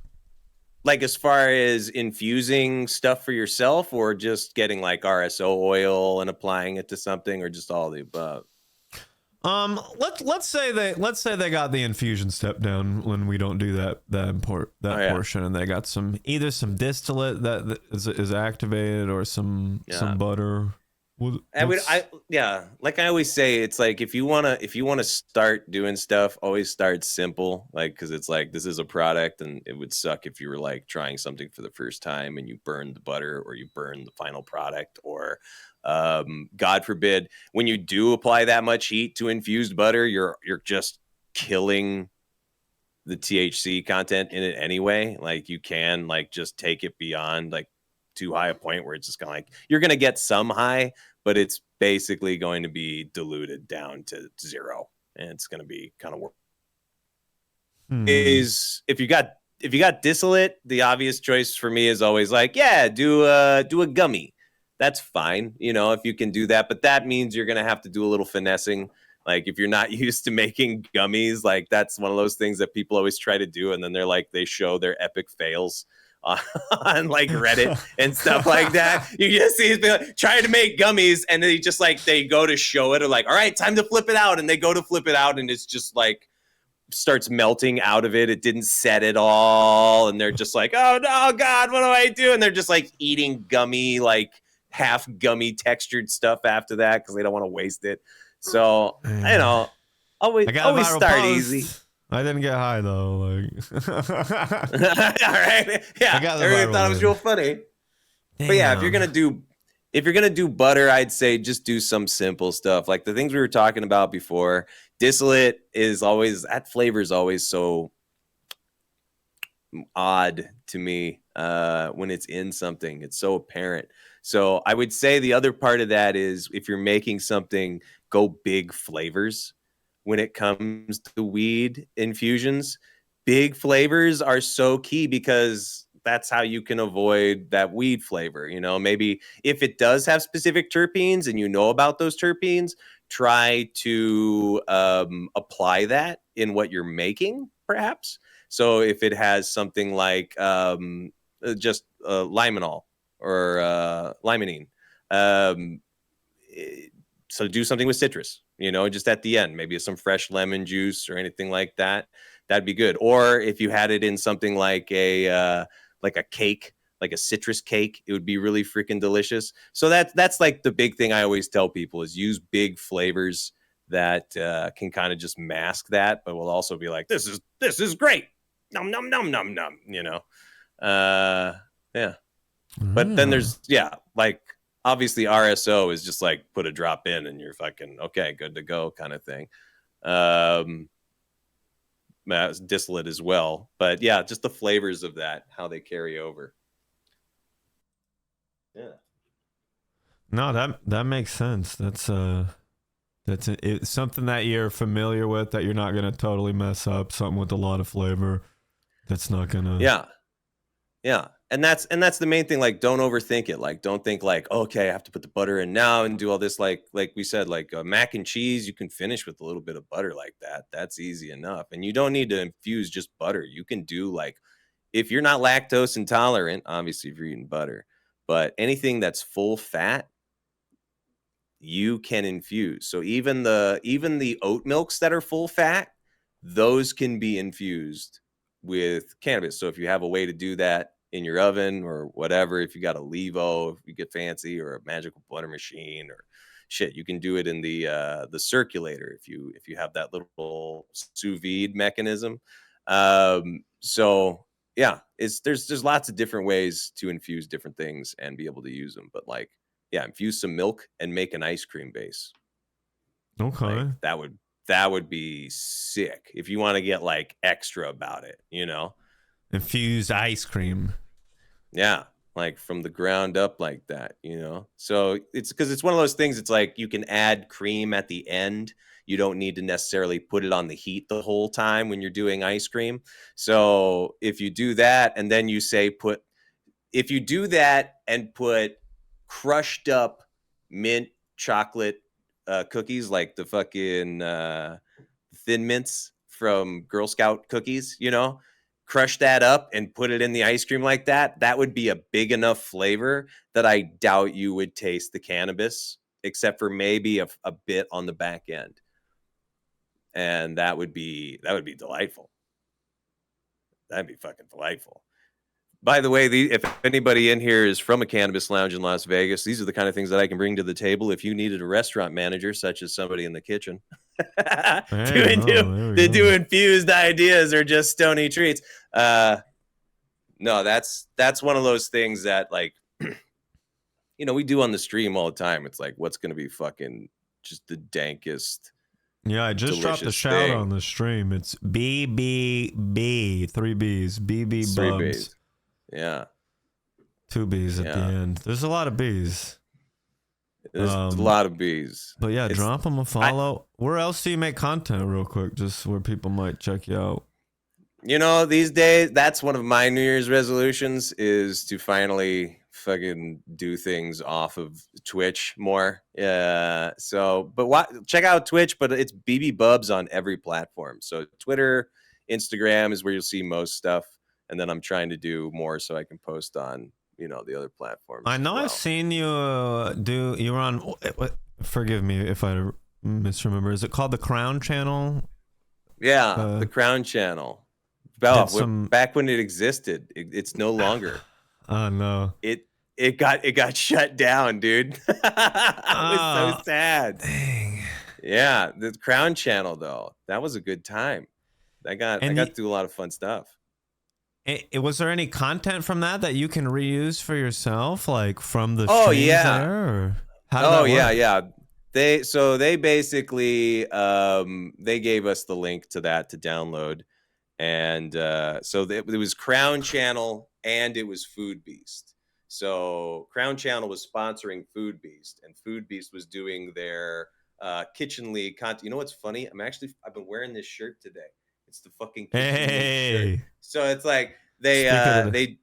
Like as far as infusing stuff for yourself, or just getting like RSO oil and applying it to something, or just all the above. Let's say they got the infusion step down when we don't do that portion, and they got either some distillate that is activated, or some butter. Like I always say, it's like if you wanna start doing stuff, always start simple, like because it's like this is a product, and it would suck if you were like trying something for the first time and you burned the butter, or you burned the final product, or God forbid, when you do apply that much heat to infused butter, you're just killing the THC content in it anyway. Like you can like just take it beyond like too high a point where it's just kind of like you're going to get some high, but it's basically going to be diluted down to zero, and it's going to be kind of is if you got distillate, the obvious choice for me is always like, do a gummy. That's fine, if you can do that, but that means you're going to have to do a little finessing. Like if you're not used to making gummies, like that's one of those things that people always try to do, and then they show their epic fails on like Reddit and stuff like that. You just see these people trying to make gummies, and they just like they go to show it, or like, all right, time to flip it out, and they go to flip it out, and it's just like starts melting out of it. It didn't set at all, and they're just like, oh no, God, what do I do? And they're just like eating gummy, like half gummy textured stuff after that because they don't want to waste it. So always start easy. I didn't get high though. Like, all right, yeah. Everyone thought it was real funny. Damn. But yeah, if you're gonna do butter, I'd say just do some simple stuff like the things we were talking about before. Distillate is always, that flavor is always so odd to me when it's in something. It's so apparent. So I would say the other part of that is if you're making something, go big flavors. When it comes to weed infusions, big flavors are so key because that's how you can avoid that weed flavor. Maybe if it does have specific terpenes and about those terpenes, try to apply that in what you're making, perhaps. So if it has something like just limonol or limonene, So do something with citrus, just at the end, maybe some fresh lemon juice or anything like that. That'd be good. Or if you had it in something like a cake, like a citrus cake, it would be really freaking delicious. So that's like the big thing I always tell people is use big flavors that can kind of just mask that, but will also be like, this is great. Num num num num num. Yeah. But then there's like obviously RSO is just like put a drop in and you're fucking okay, good to go kind of thing. Distillate as well, but yeah, just the flavors of that, how they carry over. Yeah. No, that makes sense. It's something that you're familiar with that you're not gonna totally mess up. Something with a lot of flavor that's not gonna. Yeah. And that's the main thing. Like, don't overthink it. Like, don't think like, okay, I have to put the butter in now and do all this. Like we said, like mac and cheese, you can finish with a little bit of butter like that. That's easy enough. And you don't need to infuse just butter. You can do like, if you're not lactose intolerant, obviously if you're eating butter, but anything that's full fat, you can infuse. So even the oat milks that are full fat, those can be infused with cannabis. So if you have a way to do that in your oven or whatever, if you got a Levo, if you get fancy, or a magical butter machine or shit, you can do it in the circulator if you have that little sous vide mechanism. So yeah, there's lots of different ways to infuse different things and be able to use them. But like, yeah, infuse some milk and make an ice cream base. Okay. Like, that would be sick if you want to get like extra about it, Infused ice cream. Yeah, like from the ground up like that, So it's because it's one of those things. It's like you can add cream at the end. You don't need to necessarily put it on the heat the whole time when you're doing ice cream. So if you do that and then you say if you do that and put crushed up mint chocolate cookies, like the fucking Thin Mints from Girl Scout cookies, crush that up and put it in the ice cream like that, that would be a big enough flavor that I doubt you would taste the cannabis, except for maybe a bit on the back end. And that would be delightful. That'd be fucking delightful. By the way, if anybody in here is from a cannabis lounge in Las Vegas, these are the kind of things that I can bring to the table if you needed a restaurant manager, such as somebody in the kitchen. To do infused ideas or just stony treats. No, that's one of those things that, like, we do on the stream all the time. It's like, what's going to be fucking just the dankest. Yeah, I just dropped a shout on the stream. It's BBB, 3 B's, BBBubbz. 3 B's. Yeah. 2 B's at the end. There's a lot of B's. There's a lot of B's. But yeah, drop them a follow. Where else do you make content, real quick? Just where people might check you out. These days, that's one of my New Year's resolutions, is to finally fucking do things off of Twitch more. Check out Twitch, but it's BBBubbz on every platform. So Twitter, Instagram is where you'll see most stuff. And then I'm trying to do more so I can post on, the other platforms. I know I've seen you you were on, forgive me if I misremember. Is it called the Crown Channel? Yeah, the Crown Channel. Back when it existed, it's no longer. Oh no. It got shut down, dude. It was so sad. Dang. Yeah, the Crown Channel though, that was a good time. I got to do a lot of fun stuff. Was there any content from that you can reuse for yourself, like from the streams there? Yeah. They basically they gave us the link to that to download, and it was Crown Channel and it was Food Beast. So Crown Channel was sponsoring Food Beast, and Food Beast was doing their Kitchen League content. You know what's funny? I've been wearing this shirt today. It's the fucking Kitchen League shirt. So it's like I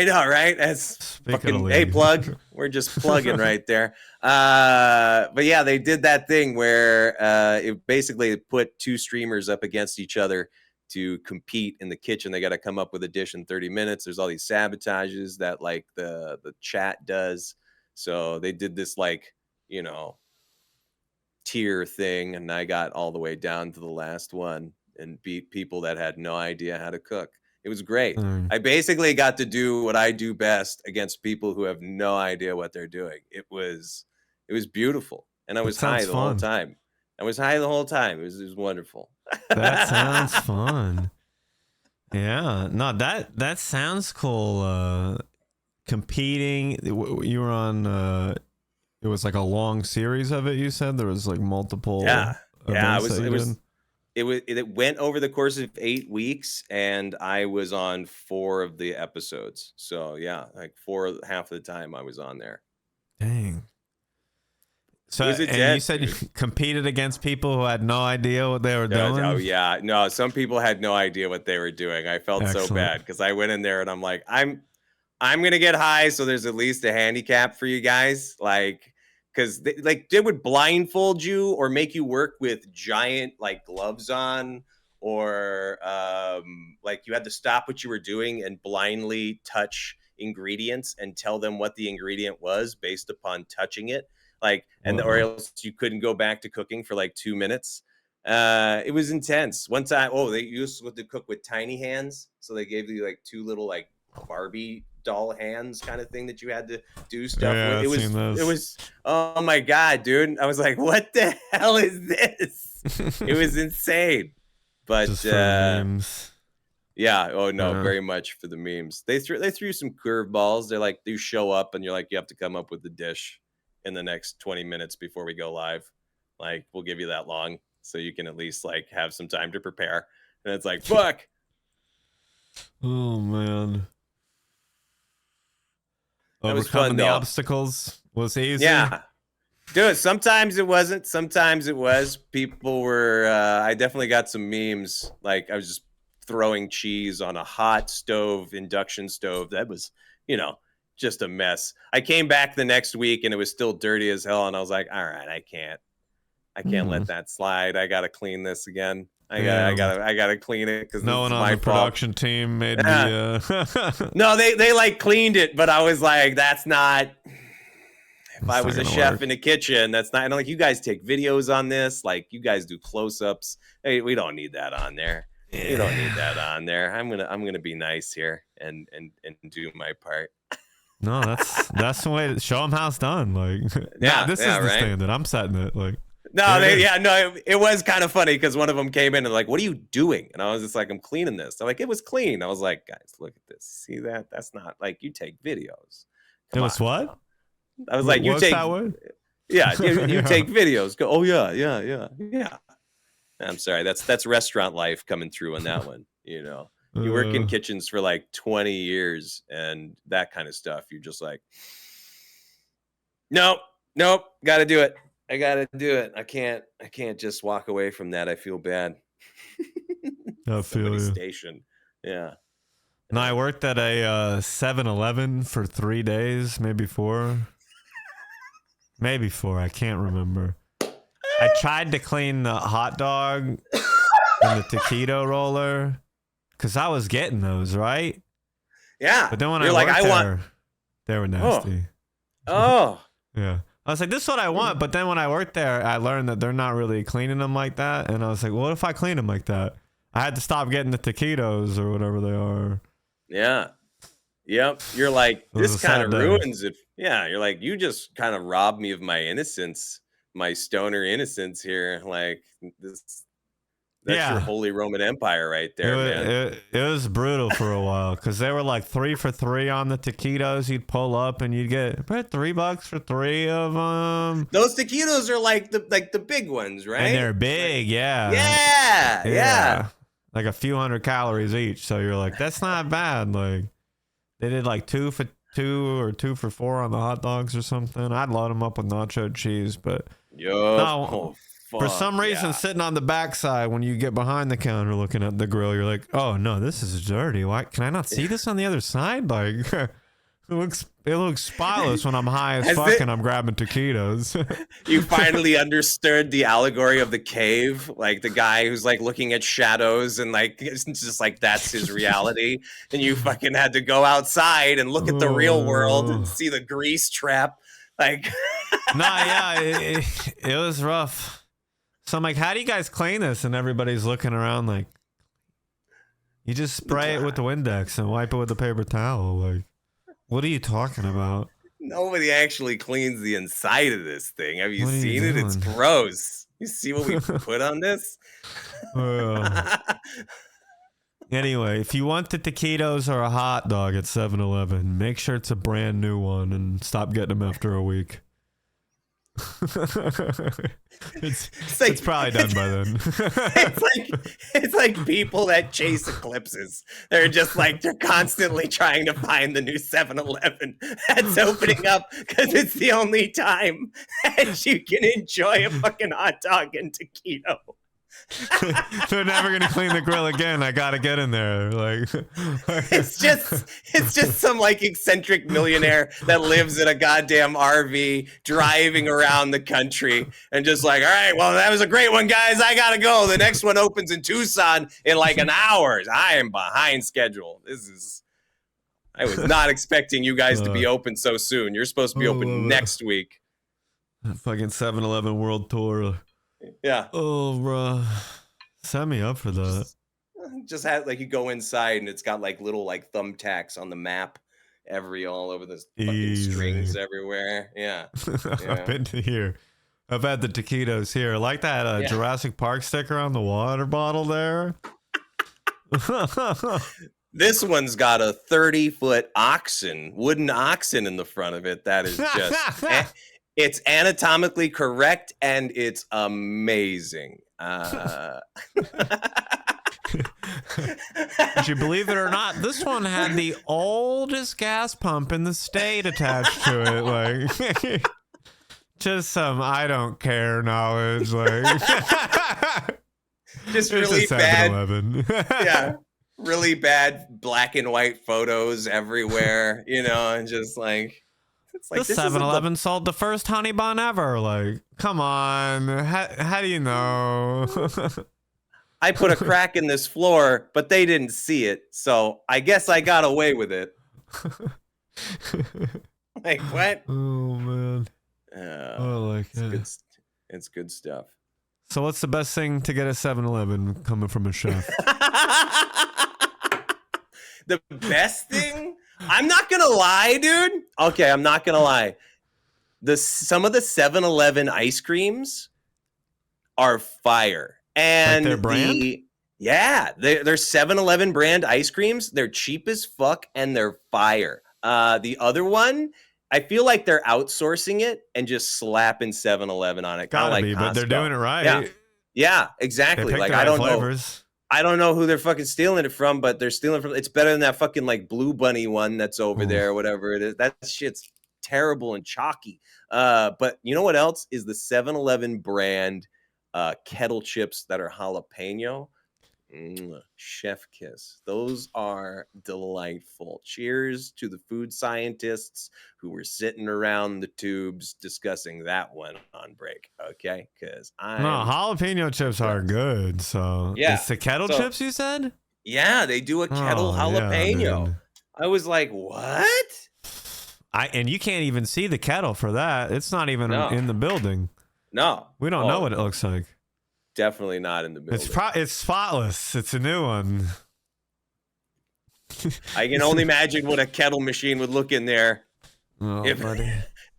know, right? That's fucking plug. We're just plugging right there. But yeah, they did that thing where it basically put 2 streamers up against each other to compete in the kitchen. They got to come up with a dish in 30 minutes. There's all these sabotages that like the chat does. So they did this like, tier thing, and I got all the way down to the last one and beat people that had no idea how to cook. It was great. I basically got to do what I do best against people who have no idea what they're doing. It was beautiful, and I was high the whole time. I was high the whole time. It was wonderful. That sounds fun. Yeah, no, that sounds cool. Competing, you were on. It was like a long series of it. You said there was like multiple. Yeah. It went over the course of 8 weeks, and I was on 4 of the episodes. So yeah, like half of the time I was on there. Dang. So and you said you competed against people who had no idea what they were doing? Oh yeah. No, some people had no idea what they were doing. I felt so bad because I went in there and I'm like, I'm gonna get high, so there's at least a handicap for you guys. Like, because they would blindfold you or make you work with giant like gloves on, or like you had to stop what you were doing and blindly touch ingredients and tell them what the ingredient was based upon touching it. Like, or else you couldn't go back to cooking for like 2 minutes. It was intense. One time, they used to cook with tiny hands, so they gave you like 2 little like Barbie doll hands kind of thing that you had to do stuff with. It was oh my god, dude. I was like, what the hell is this? It was insane. But just for memes. Yeah, very much for the memes. They threw some curveballs. They're like, you show up and you're like, you have to come up with the dish in the next 20 minutes before we go live. Like, we'll give you that long so you can at least like have some time to prepare. And it's like, fuck. Oh man. That was fun, the obstacles was easy. Yeah. Dude, sometimes it wasn't. Sometimes it was. People were I definitely got some memes. Like, I was just throwing cheese on a hot stove, induction stove. That was, just a mess. I came back the next week and it was still dirty as hell, and I was like, all right, I can't let that slide. I gotta clean this again. I gotta clean it because no one on the production team made me. No, they like cleaned it, but I was like, that's not. If I was a chef in the kitchen, that's not. And like, you guys take videos on this, like you guys do close-ups. Hey, we don't need that on there. Yeah. You don't need that on there. I'm gonna be nice here and do my part. No, that's the way. Show them how it's done. Like, this is the standard. I'm setting it. Like, it was kind of funny because one of them came in and like, what are you doing? And I was just like, I'm cleaning this. They're like, it was clean. I was like, guys, look at this. See that? That's not like, you take videos. It was what? I was like, you take. Yeah, you take videos. Go. Oh yeah. I'm sorry. That's restaurant life coming through on that one. You work in kitchens for like 20 years and that kind of stuff. You're just like, nope, got to do it. I got to do it. I can't just walk away from that. I feel bad. I feel you. Station. Yeah. No, I worked at a 7-Eleven for 3 days, maybe 4. Maybe 4. I can't remember. I tried to clean the hot dog and the taquito roller. Because I was getting those, right? Yeah. But then when I worked they were nasty. Oh. Yeah. I was like, this is what I want. But then when I worked there, I learned that they're not really cleaning them like that. And I was like, what if I clean them like that? I had to stop getting the taquitos or whatever they are. Yeah. Yep. You're like, this kind of ruins it. Yeah. You're like, you just kind of robbed me of my innocence, my stoner innocence here. Like, this. That's your Holy Roman Empire right there, man. It was brutal for a while because they were like 3 for $3 on the taquitos. You'd pull up and you'd get $3 for 3 of them. Those taquitos are like the big ones, right? And they're big, yeah. Yeah. Like a few hundred calories each. So you're like, that's not bad. Like, they did like 2 for 2 or 2 for 4 on the hot dogs or something. I'd load them up with nacho cheese, but for some reason, sitting on the backside when you get behind the counter looking at the grill, you're like, oh no, this is dirty. Why can I not see this on the other side? Like, it looks spotless when I'm high as fuck and I'm grabbing taquitos. You finally understood the allegory of the cave, like the guy who's like looking at shadows and like it's just like that's his reality, and you fucking had to go outside and look at the real world and see the grease trap, like. yeah, it was rough. So I'm like, how do you guys clean this? And everybody's looking around like, you just spray it with the Windex and wipe it with a paper towel. Like, what are you talking about? Nobody actually cleans the inside of this thing. Have you What are you seen it? It's doing? gross. You see what we put on this? Anyway, if you want the taquitos or a hot dog at 7-Eleven, make sure it's a brand new one and stop getting them after a week. It's probably done by then. it's like people that chase eclipses. They're just like they're constantly trying to find the new 7-Eleven that's opening up because it's the only time that you can enjoy a fucking hot dog and taquito. They're never gonna clean the grill again. I gotta get in there. Like it's just some like eccentric millionaire that lives in a goddamn RV driving around the country and just like, all right, well, that was a great one, guys. I gotta go. The next one opens in Tucson in like an hour. I am behind schedule. I was not expecting you guys to be open so soon. You're supposed to be open next week. Fucking 7-Eleven World Tour. Yeah. Oh, bro. Sign me up for that. Just have like you go inside and it's got like little like thumbtacks on the map all over the fucking strings everywhere. Yeah. I've been to here. I've had the taquitos here. I like that Jurassic Park sticker on the water bottle there. This one's got a 30-foot wooden oxen in the front of it. That is just it's anatomically correct and it's amazing. Would you believe it or not? This one had the oldest gas pump in the state attached to it. Like, just some I don't care knowledge. Like, just really bad. Yeah, really bad black and white photos everywhere. And just like. It's like the 7-Eleven sold the first honey bun ever. Like, come on. How do you know? I put a crack in this floor, but they didn't see it. So I guess I got away with it. Like, what? Oh, man. It's good stuff. So what's the best thing to get at 7-Eleven coming from a chef? The best thing? I'm not gonna lie, dude. Okay, I'm not gonna lie. Some of the 7-Eleven ice creams are fire. And like their brand? They're 7-Eleven brand ice creams. They're cheap as fuck and they're fire. The other one, I feel like they're outsourcing it and just slapping 7-Eleven on it. Gotta like be, Costco. But they're doing it right. Yeah, exactly. Like I don't know. I don't know who they're fucking stealing it from, but they're stealing from. It's better than that fucking like Blue Bunny one that's over there, whatever it is. That shit's terrible and chalky. But you know what else is the 7-Eleven brand kettle chips that are jalapeno? Chef kiss. Those are delightful. Cheers to the food scientists who were sitting around the tubes discussing that one on break. Okay, because jalapeno chips are good. So it's the kettle chips you said? Yeah, they do a kettle jalapeno. Yeah, I was like, what? And you can't even see the kettle for that. It's not even in the building. No, we don't know what it looks like. Definitely not in the building. It's spotless. It's a new one. I can only imagine what a kettle machine would look in there. Buddy.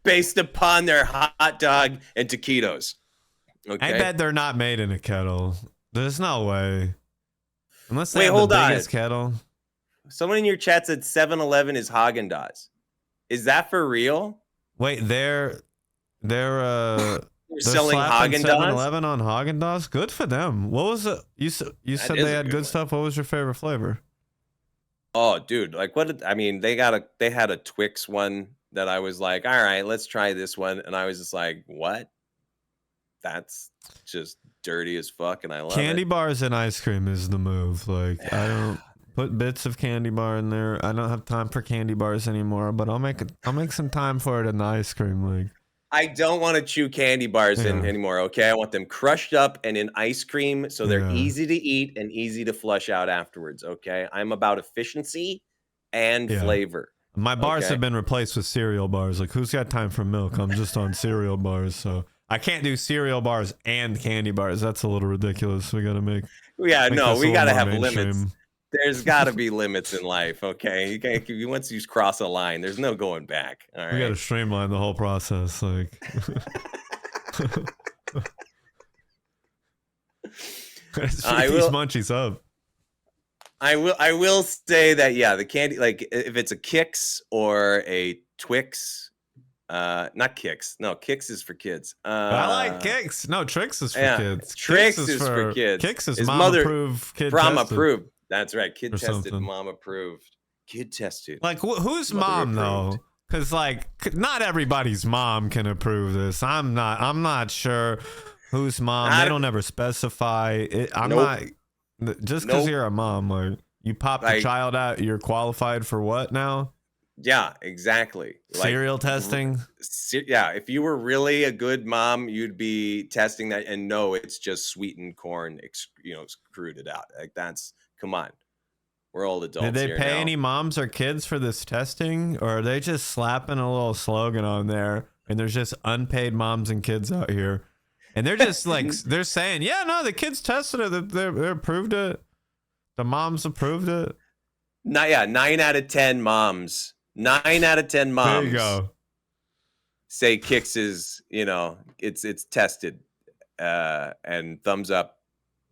Based upon their hot dog and taquitos. Okay. I bet they're not made in a kettle. There's no way. Unless they have the biggest kettle. Someone in your chat said 7-Eleven is Haagen-Dazs. Is that for real? Wait, they're selling Haagen-Dazs? 7-Eleven on Haagen-Dazs? Good for them. What was it? You said they had good stuff. What was your favorite flavor? Oh, dude, like they had a Twix one that I was like, all right, let's try this one. And I was just like, what? That's just dirty as fuck. And I love candy it. bars and ice cream is the move. Like, I don't put bits of candy bar in there. I don't have time for candy bars anymore, but I'll make some time for it in the ice cream. Like, I don't want to chew candy bars anymore, okay? I want them crushed up and in ice cream so they're easy to eat and easy to flush out afterwards, okay? I'm about efficiency and flavor. My bars Okay. have been replaced with cereal bars. Like, who's got time for milk? I'm just on cereal bars, so I can't do cereal bars and candy bars. That's a little ridiculous. We got to make Yeah, this no, a we little got to more have limits. mainstream. There's got to be limits in life, okay? You can't once you cross a line, there's no going back. All We got to right. streamline the whole process. Like, speed I these will- munchies up. I will say that the candy, like if it's a Kix or a Twix, not Kix. No, Kix is for kids. I like Kicks. No, Tricks is for yeah, kids. Tricks Kicks is for kids. Kicks is His mom mother- approved, kid Prom tested. approved. That's right. Kid Or tested, something. mom approved. Kid tested. Like, who's Mother mom though? approved. Because like, not everybody's mom can approve this. I'm not sure whose mom. They don't ever specify. I'm Nope. not. Just because Nope. you're a mom, like you pop the Like- child out, you're qualified for what now? Yeah, exactly. Like, Cereal testing. Yeah, if you were really a good mom, you'd be testing that, and no, it's just sweetened corn, extruded out. Like come on, we're old adults. Did they here pay now. any moms or kids for this testing, or are they just slapping a little slogan on there? And there's just unpaid moms and kids out here, and they're just like they're saying, "Yeah, no, the kids tested it. They approved it. The moms approved it." 9 out of 10 moms. 9 out of 10 moms. There you go. Say Kix is, it's tested, and thumbs up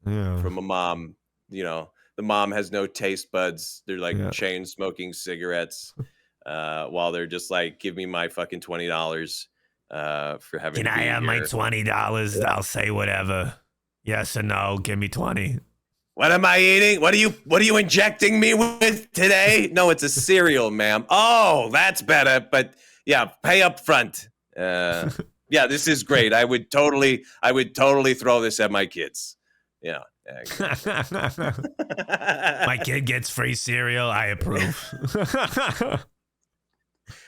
Yeah. from a mom. The mom has no taste buds. They're like Yeah. chain smoking cigarettes, while they're just like, give me my fucking $20 for having. Can I have my $20? I'll say whatever. Yes or no. Give me 20. What am I eating? What are you injecting me with today? No, it's a cereal, ma'am. Oh, that's better. But yeah, pay up front. Yeah, this is great. I would totally throw this at my kids. Yeah. My kid gets free cereal. I approve.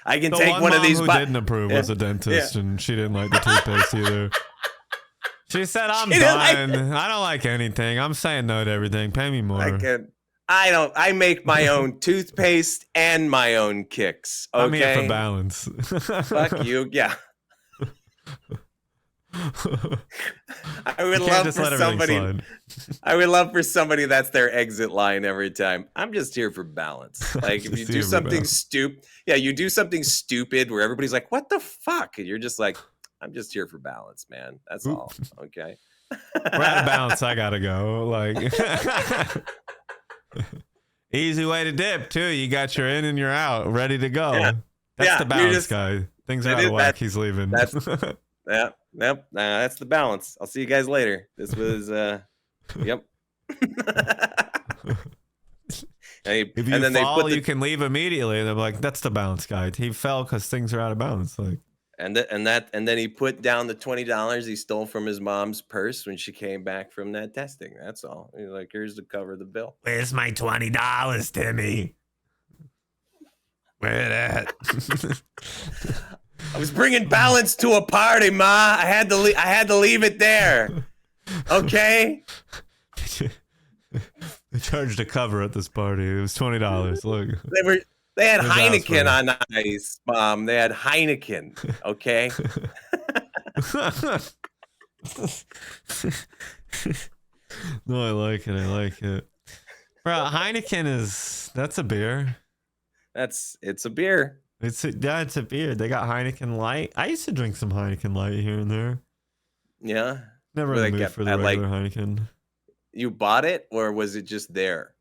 I can The take one of mom these. who didn't approve was a dentist, and she didn't like the toothpaste either. She said, "I'm She didn't like done. I don't like anything. I'm saying no to everything. Pay me more." I make my own toothpaste and my own Kicks. Okay. I'm here for balance. Fuck you. Yeah. I would You can't love just for let everything somebody. slide. I would love for somebody that's their exit line every time. I'm just here for balance. Like if you Just do here for something balance. stupid, you do something stupid where everybody's like, "What the fuck?" and you're just like, "I'm just here for balance, man. That's Oop. all." Okay. We're out of balance. I gotta go. Like, easy way to dip too. You got your in and you're out, ready to go. Yeah. That's Yeah, the you're balance just- guy. Things are That out is- of whack. that's- He's leaving. that's- Yeah. Yep. That's the balance. I'll see you guys later. This was yep. If you fall, you can leave immediately. And they're like, "That's the balance guy. He fell because things are out of balance." Like, and then he put down the $20 he stole from his mom's purse when she came back from that testing. That's all. He's like, "Here's to cover the bill." "Where's my $20, Timmy? Where that?" I was bringing balance to a party, Ma. I had to leave it there. Okay. They charged a cover at this party. It was $20. Look. They had Where's Heineken Oscar? on ice, Mom. They had Heineken. Okay. No, I like it. I like it. Bro, Heineken that's a beer. It's a beer. It's a beer. They got Heineken Light. I used to drink some Heineken Light here and there. Yeah. Never Where in they the mood get for the at, like- regular Heineken. You bought it or was it just there?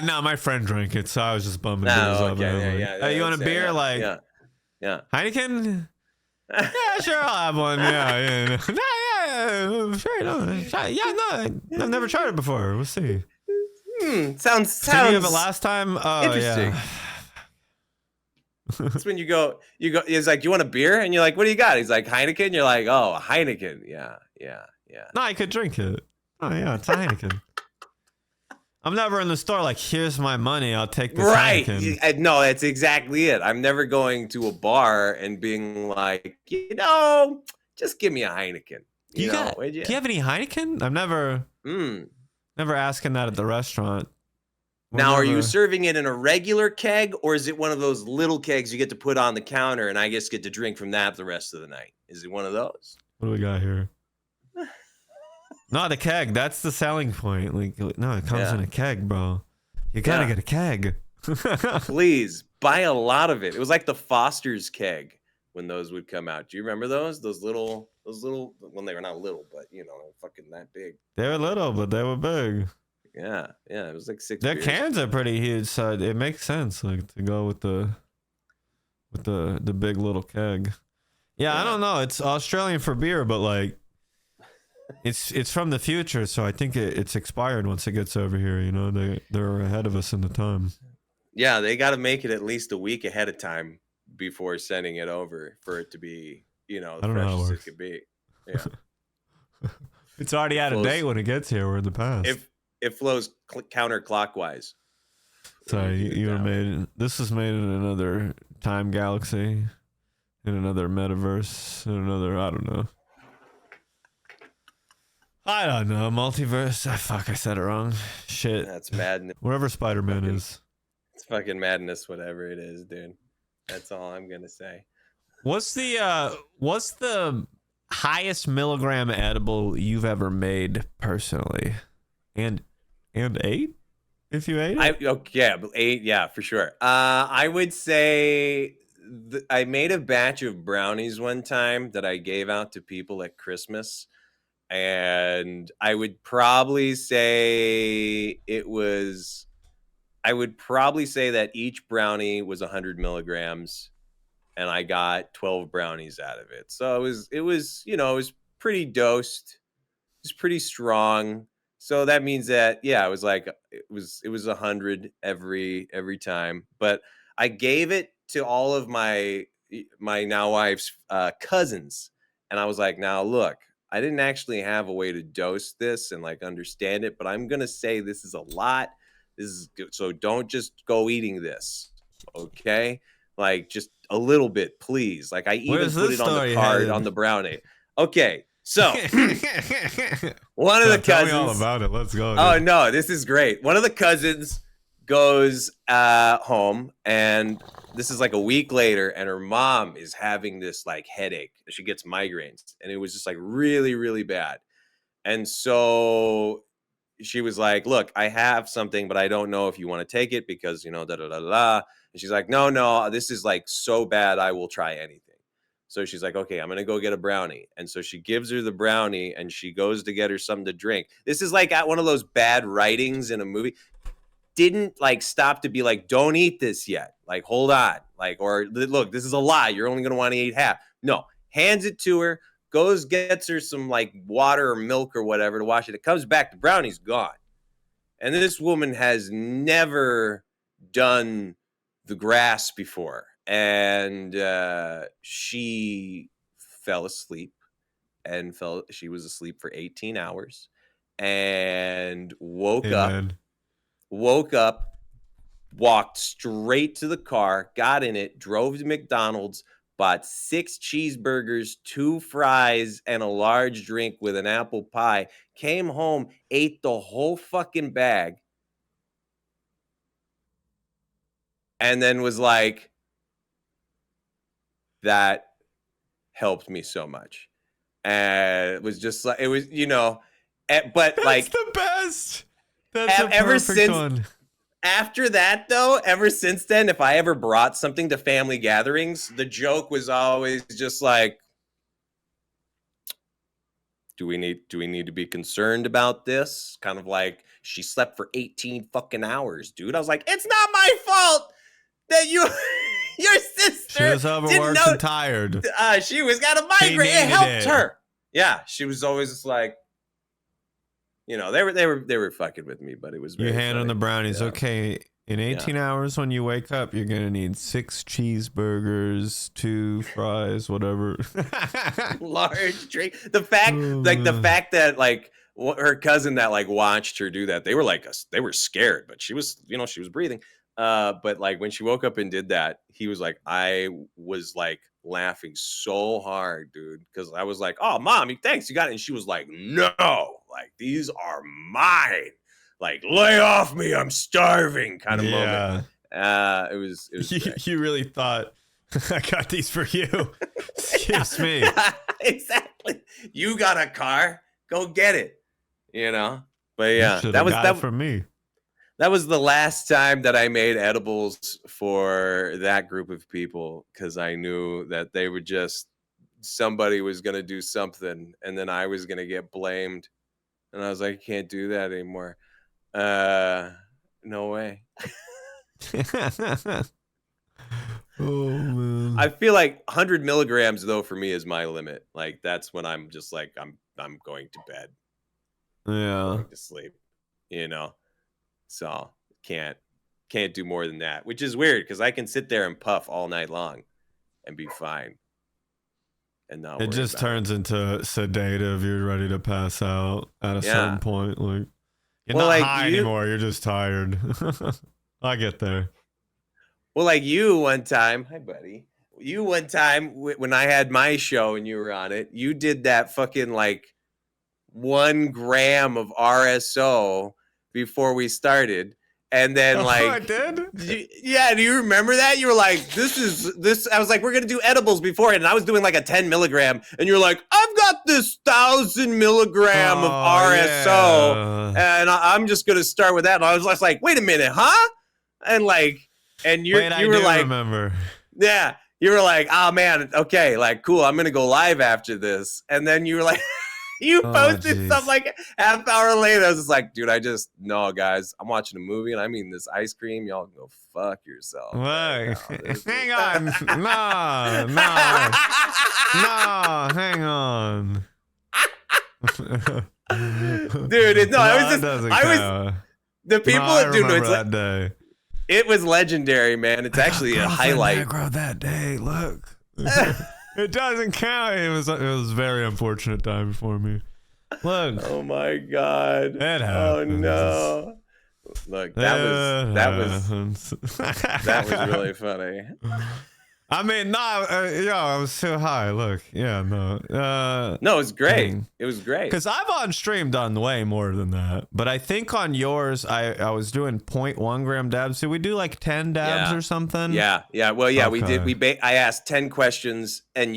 No, my friend drank it, so I was just bumming No, beers up. okay, and I'm like, yeah, "Hey, you want a that's- beer?" yeah, Like, yeah. Heineken? Yeah, sure, I'll have one. Yeah. No, sure. No, I've never tried it before. We'll see. Sounds. Did you have it last time? Oh, interesting. yeah. That's when you go. He's like, "You want a beer?" And you're like, "What do you got?" He's like, "Heineken." You're like, "Oh, Heineken." Yeah. No, I could drink it. Oh, yeah, it's a Heineken. I'm never in the store like, "Here's my money. I'll take this Right. Heineken." No, that's exactly it. I'm never going to a bar and being like, just give me a Heineken. Do you have any Heineken? I've never asking that at the restaurant. Now, are you serving it in a regular keg, or is it one of those little kegs you get to put on the counter and I just get to drink from that the rest of the night? Is it one of those? What do we got here? Not a keg. That's the selling point. Like, no, it comes in a keg, bro. You gotta get a keg. Please buy a lot of it. It was like the Foster's keg when those would come out. Do you remember those? Those little. Well, they were not little, but fucking that big. They were little, but they were big. Yeah. It was like 6. Their cans are pretty huge, so it makes sense, like, to go with the big little keg. Yeah, I don't know. It's Australian for beer, but like, it's from the future, so I think it's expired once it gets over here. They're ahead of us in the time. Yeah, they got to make it at least a week ahead of time before sending it over for it to be, the freshest it could be. Yeah. It's already out of date when it gets here. We're in the past. It flows counterclockwise. So this is made in another time galaxy, in another metaverse, in another, I don't know, multiverse. Fuck, I said it wrong. Shit. That's madness. Wherever Spider-Man is. It's fucking madness, whatever it is, dude. That's all I'm gonna say. What's the highest milligram edible you've ever made personally? And ate? If you ate it? 8, yeah, for sure. I would say I made a batch of brownies one time that I gave out to people at Christmas, and I would probably say that each brownie was 100 milligrams, and I got 12 brownies out of it. So it was pretty dosed. It was pretty strong. So that means that, it was like, it was 100 every time. But I gave it to all of my now wife's cousins. And I was like, now look, I didn't actually have a way to dose this and like understand it, but I'm going to say this is a lot. This is good. So don't just go eating this. Okay. Like just a little bit, please. Like I even put it on the card on the brownie. Okay. So one of the cousins. Tell me all about it. Let's go. Oh no, this is great. One of the cousins goes home, and this is like a week later, and her mom is having this like headache. She gets migraines, and it was just like really, really bad. And so she was like, "Look, I have something, but I don't know if you want to take it because da da da da." And she's like, "No, this is like so bad. I will try anything." So she's like, okay, I'm going to go get a brownie. And so she gives her the brownie and she goes to get her something to drink. This is like at one of those bad writings in a movie. Didn't like stop to be like, don't eat this yet. Like, hold on. Like, or look, this is a lie. You're only going to want to eat half. No, hands it to her, goes, gets her some like water or milk or whatever to wash it. It comes back, the brownie's gone. And this woman has never done the grass before. And she fell asleep and she was asleep for 18 hours and woke up, walked straight to the car, got in it, drove to McDonald's, bought 6 cheeseburgers, 2 fries, and a large drink with an apple pie, came home, ate the whole fucking bag, and then was like, that helped me so much. And it was just like, it was, but that's like the best. That's ever since one. After that though, ever since then, if I ever brought something to family gatherings, the joke was always just like, do we need to be concerned about this? Kind of like, she slept for 18 fucking hours, dude. I was like, it's not my fault that your sister, she was overworked and tired. She was got a migraine. It helped her. Yeah, she was always just like, they were fucking with me, but it was. You hand on the brownies. Yeah. Okay, in 18 hours when you wake up, you're gonna need 6 cheeseburgers, 2 fries, whatever. Large drink. The fact that like her cousin that like watched her do that, they were scared, but she was, she was breathing. But like when she woke up and did that, he was like, I was like laughing so hard, dude, because I was like, oh, mom, thanks, you got it. And she was like, no, like these are mine. like lay off me, I'm starving kind of moment. It was you really thought I got these for you. Excuse me. Exactly. You got a car, go get it. But yeah, that was for me. That was the last time that I made edibles for that group of people, because I knew that they would somebody was going to do something and then I was going to get blamed. And I was like, I can't do that anymore. No way. Oh, man. I feel like 100 milligrams though for me is my limit. Like that's when I'm just like, I'm going to bed. Yeah. Going to sleep, So can't do more than that, which is weird because I can sit there and puff all night long and be fine. And not it just turns into sedative. You're ready to pass out at a certain point. Like you're not high anymore. You're just tired. I get there. Well, like you one time, hi buddy. You one time when I had my show and you were on it, you did that fucking like 1 gram of RSO before we started. And then like I did? Do you remember that? You were like, this I was like, we're gonna do edibles before it, and I was doing like a 10 milligram, and you're like, I've got this 1,000 milligram of RSO, and I'm just gonna start with that. And I was just like, wait a minute, huh? And like, and you were like, remember. Yeah, you were like, oh man, okay, like cool, I'm gonna go live after this. And then you were like, you posted something like half hour later. I was just like, dude, no, guys, I'm watching a movie and I'm eating this ice cream. Y'all can go fuck yourself. Wait, hang on. No, hang on. Dude, the people, dude, it's like, day. It was legendary, man. It's actually a highlight. That day, look. It doesn't count. It was a very unfortunate time for me. Look. Oh my god. It happens. Oh no. Look, that was really funny. I mean, I was too high. Look, no, it was great. It was great. Because I've on stream done way more than that, but I think on yours, I was doing 0.1 gram dabs. Did we do like 10 dabs or something? Yeah. Well, yeah, okay. We did. I asked 10 questions, and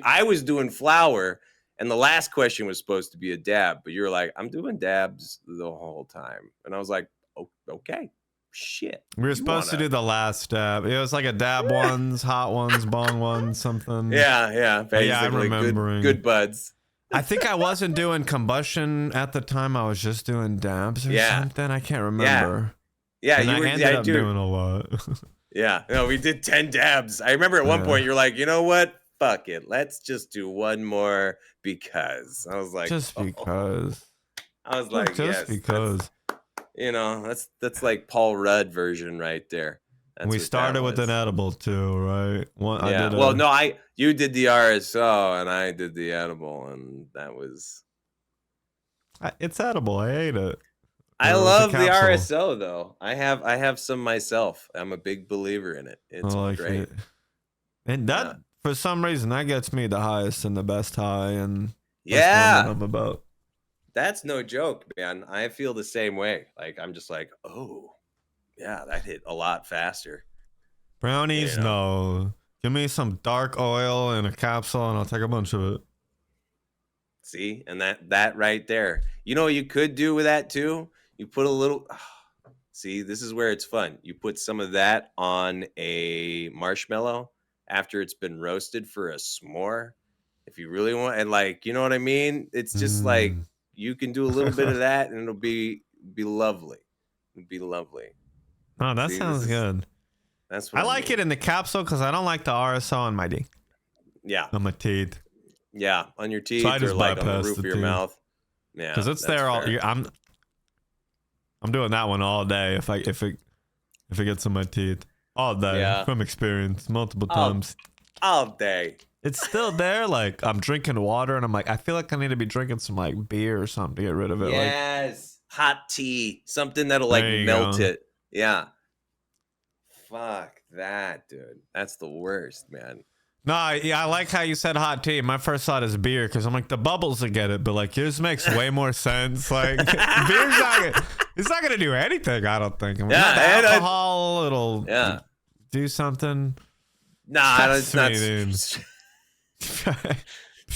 I was doing flour, and the last question was supposed to be a dab, but you were like, I'm doing dabs the whole time, and I was like, oh, okay. Shit. We were supposed to do the last dab. It was like a dab ones, hot ones, bong ones, something. Yeah. Basically, I'm remembering. Good buds. I think I wasn't doing combustion at the time. I was just doing dabs or something. I can't remember. Yeah, and I ended up doing a lot. No, we did 10 dabs. I remember at one point you're like, you know what? Fuck it. Let's just do one more because. I was like, just because. I was like, just because. That's like Paul Rudd version right there. We started with an edible too, right? You did the RSO and I did the edible, and that was. It's edible. I ate it. I love the RSO though. I have some myself. I'm a big believer in it. It's great. And that for some reason that gets me the highest and the best high, and that's what I'm about. That's no joke, man. I feel the same way. Like, I'm just like, oh, yeah, that hit a lot faster. Brownies, no. Give me some dark oil in a capsule and I'll take a bunch of it. See? And that right there. You know what you could do with that too? You put a little... See, this is where it's fun. You put some of that on a marshmallow after it's been roasted for a s'more. If you really want... And like, you know what I mean? It's just like... You can do a little bit of that, and it'll be lovely. It'll be lovely. Oh, that sounds good. That's what I like it in the capsule because I don't like the RSO on my D. Yeah. On my teeth. Yeah, on your teeth or like on the roof of your mouth. Yeah, because it's there all. I'm doing that one all day if it gets in my teeth all day from experience multiple times. All day. It's still there. Like I'm drinking water and I'm like, I feel like I need to be drinking some like beer or something to get rid of it. Yes. Hot tea. Something that'll like melt it. Yeah. Fuck that, dude. That's the worst, man. No, I like how you said hot tea. My first thought is beer because I'm like the bubbles will get it, but like yours makes way more sense. Like beer's not. It's not gonna do anything, I don't think. I mean, Yeah, the and alcohol, it'll Yeah. do something. Nah, it's not. Fascinating.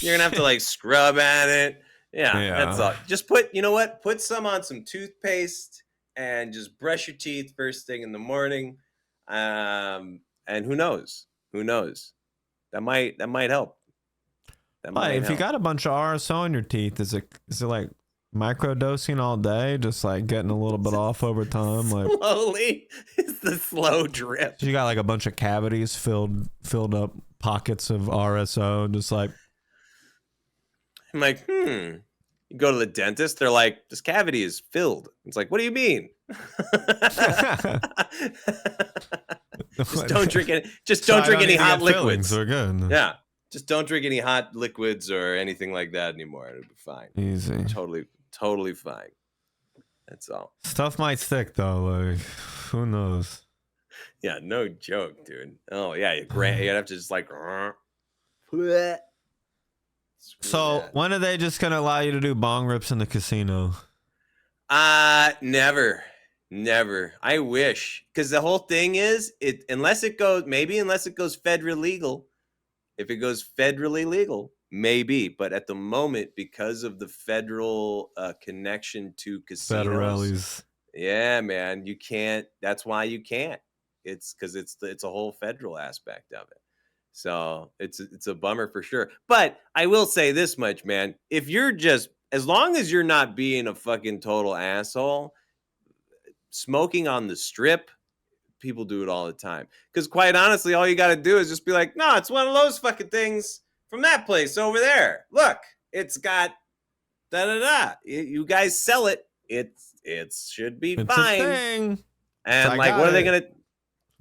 You're gonna have to like scrub at it. Yeah, Yeah. that's all. Just put, you know what? Put some on some toothpaste and just brush your teeth first thing in the morning. And who knows? Who knows? That might help. That But might if you help. got a bunch of RSO in your teeth, is it like microdosing all day, just like getting a little bit off over time? Like Slowly, it's the slow drip. so you got like a bunch of cavities filled up pockets of RSO, just like I'm like, You go to the dentist, they're like, this cavity is filled. It's like, what do you mean? Just don't drink any. Just don't drink any hot liquids. We're good. Yeah, just don't drink any hot liquids or anything like that anymore. It'll be fine. Easy. Totally fine. That's all. Stuff might stick though. Like who knows? Yeah, no joke, dude. Oh yeah, you'd have to just like. So when are they just gonna allow you to do bong rips in the casino? Never. I wish, because the whole thing is unless it goes federally legal. If it goes federally legal, maybe. But at the moment, because of the federal connection to casinos, Federales. yeah, man, you can't. That's why you can't. It's because it's a whole federal aspect of it. So it's a bummer for sure. But I will say this much, man. If you're just, as long as you're not being a fucking total asshole, smoking on the strip, people do it all the time. Because quite honestly, all you got to do is just be like, no, it's one of those fucking things from that place over there. Look, it's got da-da-da. You guys sell it. It should be It's fine. a thing. And I like, got what are they it. going to...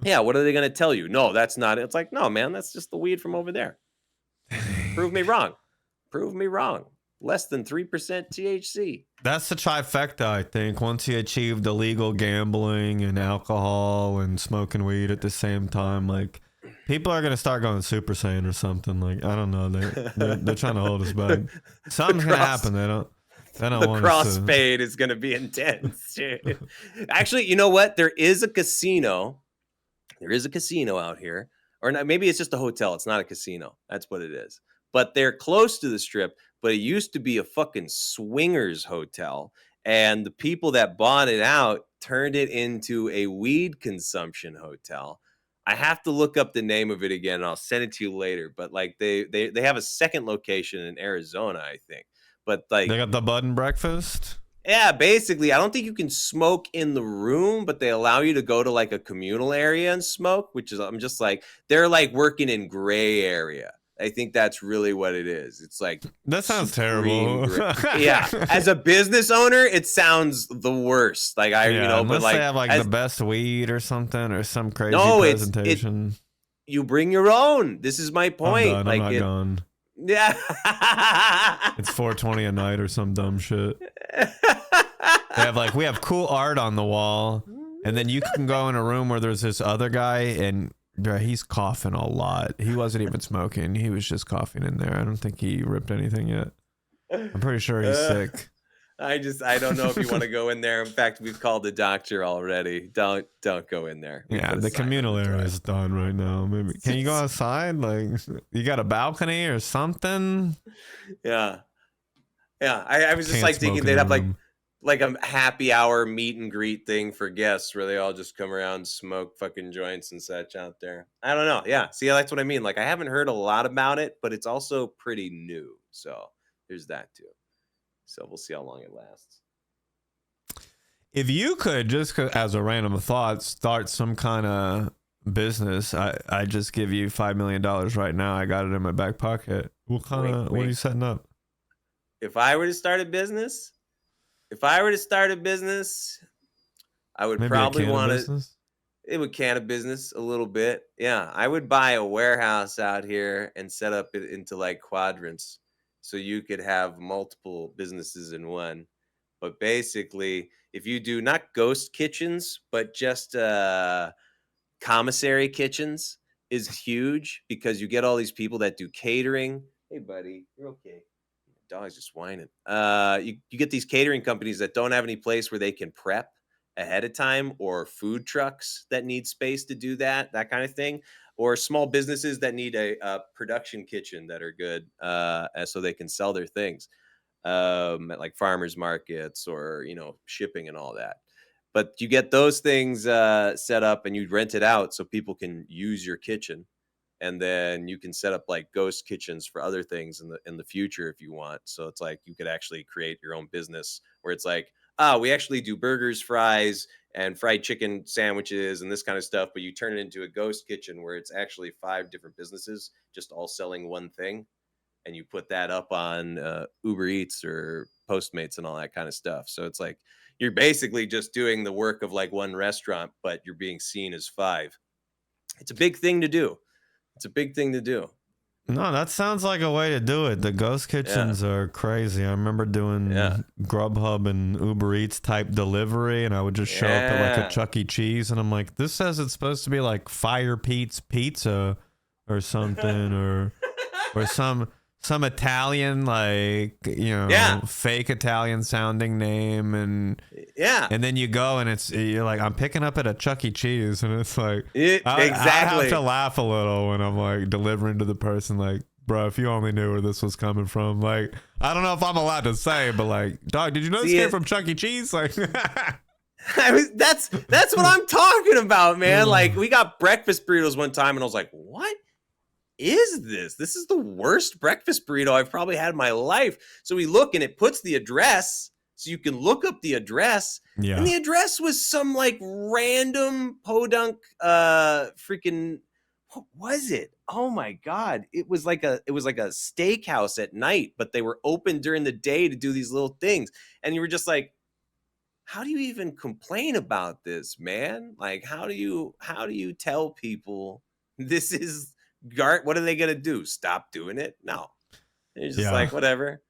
Yeah, what are they going to tell you? No, that's not it. It's like, no, man, that's just the weed from over there. Prove me wrong. Prove me wrong. Less than 3% THC. That's the trifecta, I think. Once you achieve the legal gambling and alcohol and smoking weed at the same time, like people are gonna start going Super Saiyan or something. Like I don't know, they're trying to hold us back. Something's gonna happen. They don't the want us to. crossfade is gonna be intense, dude. Actually, you know what? There is a casino. There is a casino out here, or not, maybe it's just a hotel. It's not a casino. That's what it is. But they're close to the strip. But it used to be a fucking swingers hotel, and the people that bought it out turned it into a weed consumption hotel. I have to look up the name of it again, and I'll send it to you later. But like they have a second location in Arizona, I think. But like They got the bud and breakfast. yeah, basically, I don't think you can smoke in the room, but they allow you to go to like a communal area and smoke, which is I'm just like they're like working in gray area. I think that's really what it is. It's like that sounds terrible. Yeah, as a business owner, it sounds the worst. Like unless but like they have like the best weed or something or some crazy No, presentation. You bring your own. This is my point. I'm like not gone. Yeah, it's 4:20 a night or some dumb shit. We have cool art on the wall, and then you can go in a room where there's this other guy and. He's coughing a lot. He wasn't even smoking. He was just coughing in there. I don't think he ripped anything yet. I'm pretty sure he's sick. I don't know if you want to go in there. In fact, we've called the doctor already. Don't go in there. Yeah, the communal area is done right now. Maybe can you go outside? Like you got a balcony or something? Yeah. I was just like thinking they'd have like a happy hour meet and greet thing for guests where they all just come around, smoke fucking joints and such out there. I don't know. Yeah. See, that's what I mean. Like I haven't heard a lot about it, but it's also pretty new. So there's that too. So we'll see how long it lasts. If you could just as a random thought, start some kind of business, I just give you $5 million right now. I got it in my back pocket. What are you setting up? If I were to start a business, I would maybe probably want to. It would can a business a little bit. Yeah, I would buy a warehouse out here and set up it into like quadrants, so you could have multiple businesses in one. But basically, if you do not ghost kitchens, but just commissary kitchens, is huge because you get all these people that do catering. Hey, buddy, you're okay. dog's just whining. You get these catering companies that don't have any place where they can prep ahead of time, or food trucks that need space to do that kind of thing, or small businesses that need a production kitchen that are good, so they can sell their things at like farmers markets, or shipping and all that. But you get those things set up, and you rent it out so people can use your kitchen, and then you can set up like ghost kitchens for other things in the future if you want. So it's like you could actually create your own business where it's like, we actually do burgers, fries, and fried chicken sandwiches and this kind of stuff, but you turn it into a ghost kitchen where it's actually 5 different businesses just all selling one thing, and you put that up on Uber Eats or Postmates and all that kind of stuff. So it's like you're basically just doing the work of like one restaurant, but you're being seen as 5. It's a big thing to do. It's a big thing to do. No, that sounds like a way to do it. The ghost kitchens are crazy. I remember doing Grubhub and Uber Eats type delivery, and I would just show up at like a Chuck E. Cheese, and I'm like, this says it's supposed to be like Fire Pete's Pizza or something, or some Italian, like, fake Italian sounding name, and then you go and you're like, I'm picking up at a Chuck E. Cheese, and it's like, I have to laugh a little when I'm like delivering to the person, like, bro, if you only knew where this was coming from. Like, I don't know if I'm allowed to say, but like, dog, did you know this came from Chuck E. Cheese? Like, that's what I'm talking about, man. Like, we got breakfast burritos one time, and I was like, what is this? This is the worst breakfast burrito I've probably had in my life. So we look, and it puts the address, so you can look up the address. And the address was some like random podunk freaking, what was it? Oh my God. It was like a steakhouse at night, but they were open during the day to do these little things. And you were just like, how do you even complain about this, man? Like, how do you tell people this is what are they gonna do? Stop doing it? No. It's just like, whatever.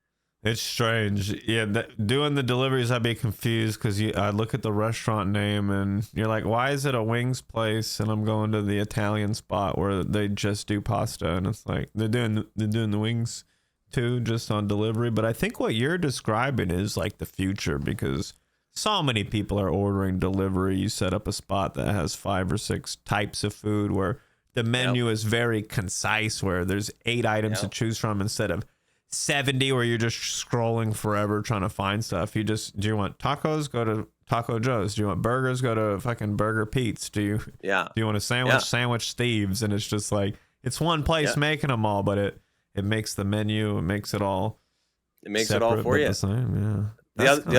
It's strange. Yeah, doing the deliveries, I'd be confused because I look at the restaurant name and you're like, why is it a wings place? And I'm going to the Italian spot where they just do pasta, and it's like they're doing the wings too, just on delivery. But I think what you're describing is like the future, because so many people are ordering delivery. You set up a spot that has 5 or 6 types of food where the menu is very concise, where there's 8 items to choose from instead of 70 where you're just scrolling forever trying to find stuff. Do you want tacos? Go to Taco Joe's. Do you want burgers? Go to fucking Burger Pete's. Do you want a sandwich? Sandwich Steve's. And it's just like, it's one place making them all, but it makes the menu, it makes it all. It makes it all for you. The same, The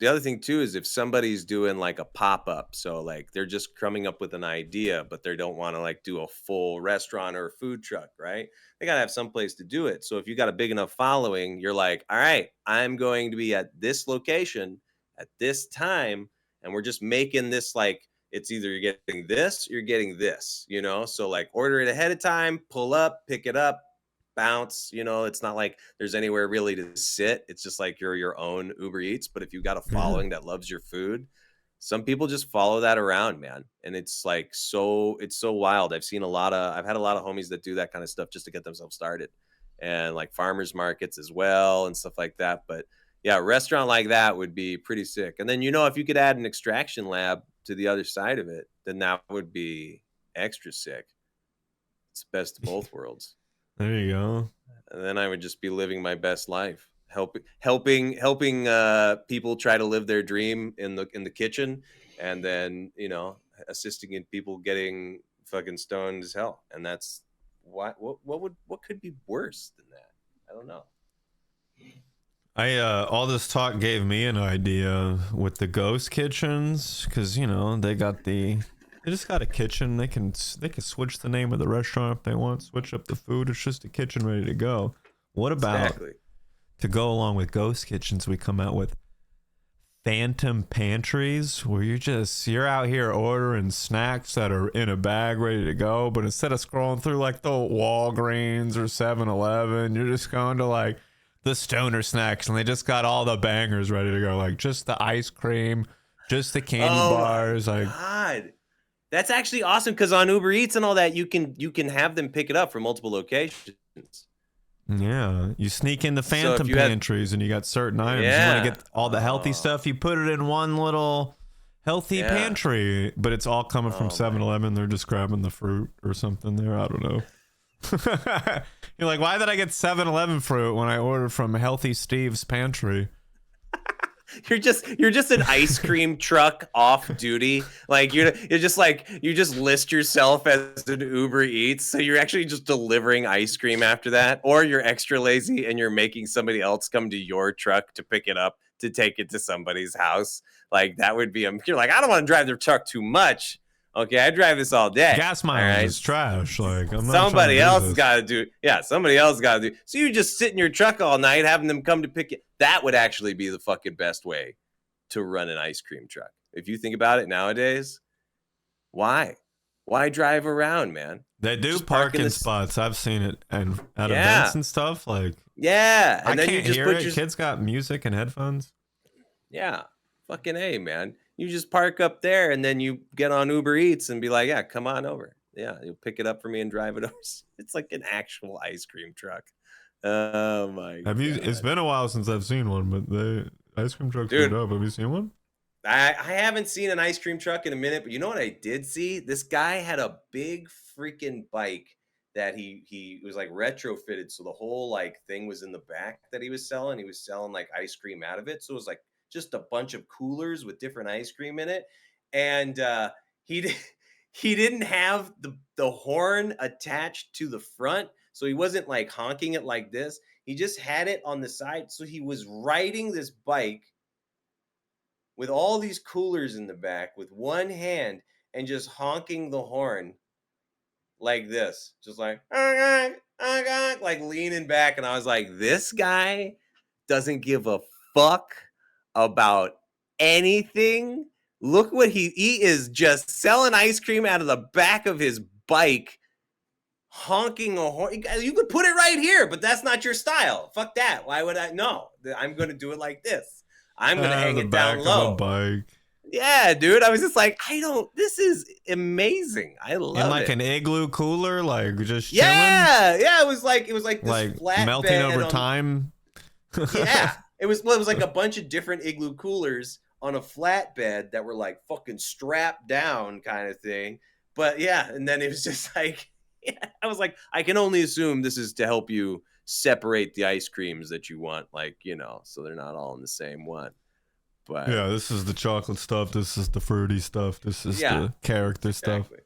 other thing too is if somebody's doing like a pop-up, so like they're just coming up with an idea, but they don't want to like do a full restaurant or a food truck, right? They gotta have some place to do it. So if you got a big enough following, you're like, all right, I'm going to be at this location at this time, and we're just making this like, it's either you're getting this, or you're getting this, So like order it ahead of time, pull up, pick it up, bounce. It's not like there's anywhere really to sit. It's just like you're your own Uber Eats. But if you've got a following that loves your food, some people just follow that around, man. And it's like it's so wild. I've had a lot of homies that do that kind of stuff just to get themselves started, and like farmers markets as well and stuff like that. But yeah, a restaurant like that would be pretty sick. And then if you could add an extraction lab to the other side of it, then that would be extra sick. It's best of both worlds. There you go. And then I would just be living my best life, helping people try to live their dream in the kitchen, and then assisting in people getting fucking stoned as hell. And that's what could be worse than that? I don't know. All this talk gave me an idea with the ghost kitchens, because they just got a kitchen. They can switch the name of the restaurant if they want, switch up the food. It's just a kitchen ready to go. What about to go along with ghost kitchens? We come out with phantom pantries, where you're out here ordering snacks that are in a bag ready to go, but instead of scrolling through like the Walgreens or 7-Eleven, you're just going to like the stoner snacks, and they just got all the bangers ready to go, like just the ice cream, just the candy bars. My God. That's actually awesome, because on Uber Eats and all that, you can have them pick it up from multiple locations. Yeah, you sneak in the So phantom if you had, pantries and you got certain items. You want yeah, to get all the healthy stuff, you put it in one little healthy yeah, pantry, but it's all coming from oh my, 7-Eleven. They're just grabbing the fruit or something there. I don't know. You're like, why did I get 7-Eleven fruit when I ordered from Healthy Steve's pantry? you're just an ice cream truck off duty. Like you're just like you just list yourself as an Uber Eats, so you're actually just delivering ice cream after that, or you're extra lazy and you're making somebody else come to your truck to pick it up to take it to somebody's house. Like that would be you're like, I don't want to drive their truck too much. Okay, I drive this all day. Gas All mileage right? is trash. Like, I'm not Somebody trying to else do has this. got to do. Yeah, somebody else got to do. So you just sit in your truck all night, having them come to pick it. That would actually be the fucking best way to run an ice cream truck. If you think about it nowadays, why? Why drive around, man? They do Just park in parking this- spots. I've seen it and at Yeah. events and stuff. Like, Yeah, and I then can't you just hear put it. your Kids got music and headphones. yeah, fucking A, man. You just park up there and then you get on Uber Eats and be like, yeah, come on over. Yeah, you'll pick it up for me and drive it over. It's like an actual ice cream truck. Oh my Have you? God. It's been a while since I've seen one, but the ice cream trucks are Dude. dope. Have you seen one? I haven't seen an ice cream truck in a minute, but you know what I did see? This guy had a big freaking bike that he was like retrofitted, so the whole like thing was in the back that he was selling. He was selling like ice cream out of it, so it was like just a bunch of coolers with different ice cream in it, and he did, he didn't have the horn attached to the front, so he wasn't like honking it like this. He just had it on the side, so he was riding this bike with all these coolers in the back with one hand and just honking the horn like this, just like, like leaning back. And I was like, this guy doesn't give a fuck about anything. Look what he is just selling ice cream out of the back of his bike, honking a horn. You could put it right here, but that's not your style. Fuck that. Why would I? No, I'm going to do it like this. I'm going to hang it down low. Bike. Yeah, dude. I was just like, this is amazing. I love In like it. an igloo cooler, like just chilling. Yeah. It was like this Like flat melting bed over on- time. Yeah. It was like a bunch of different igloo coolers on a flatbed that were like fucking strapped down kind of thing. But yeah, and then it was just like, yeah, I was like, I can only assume this is to help you separate the ice creams that you want, like, so they're not all in the same one. But Yeah, this is the chocolate stuff. This is the fruity stuff. This is the character stuff. exactly.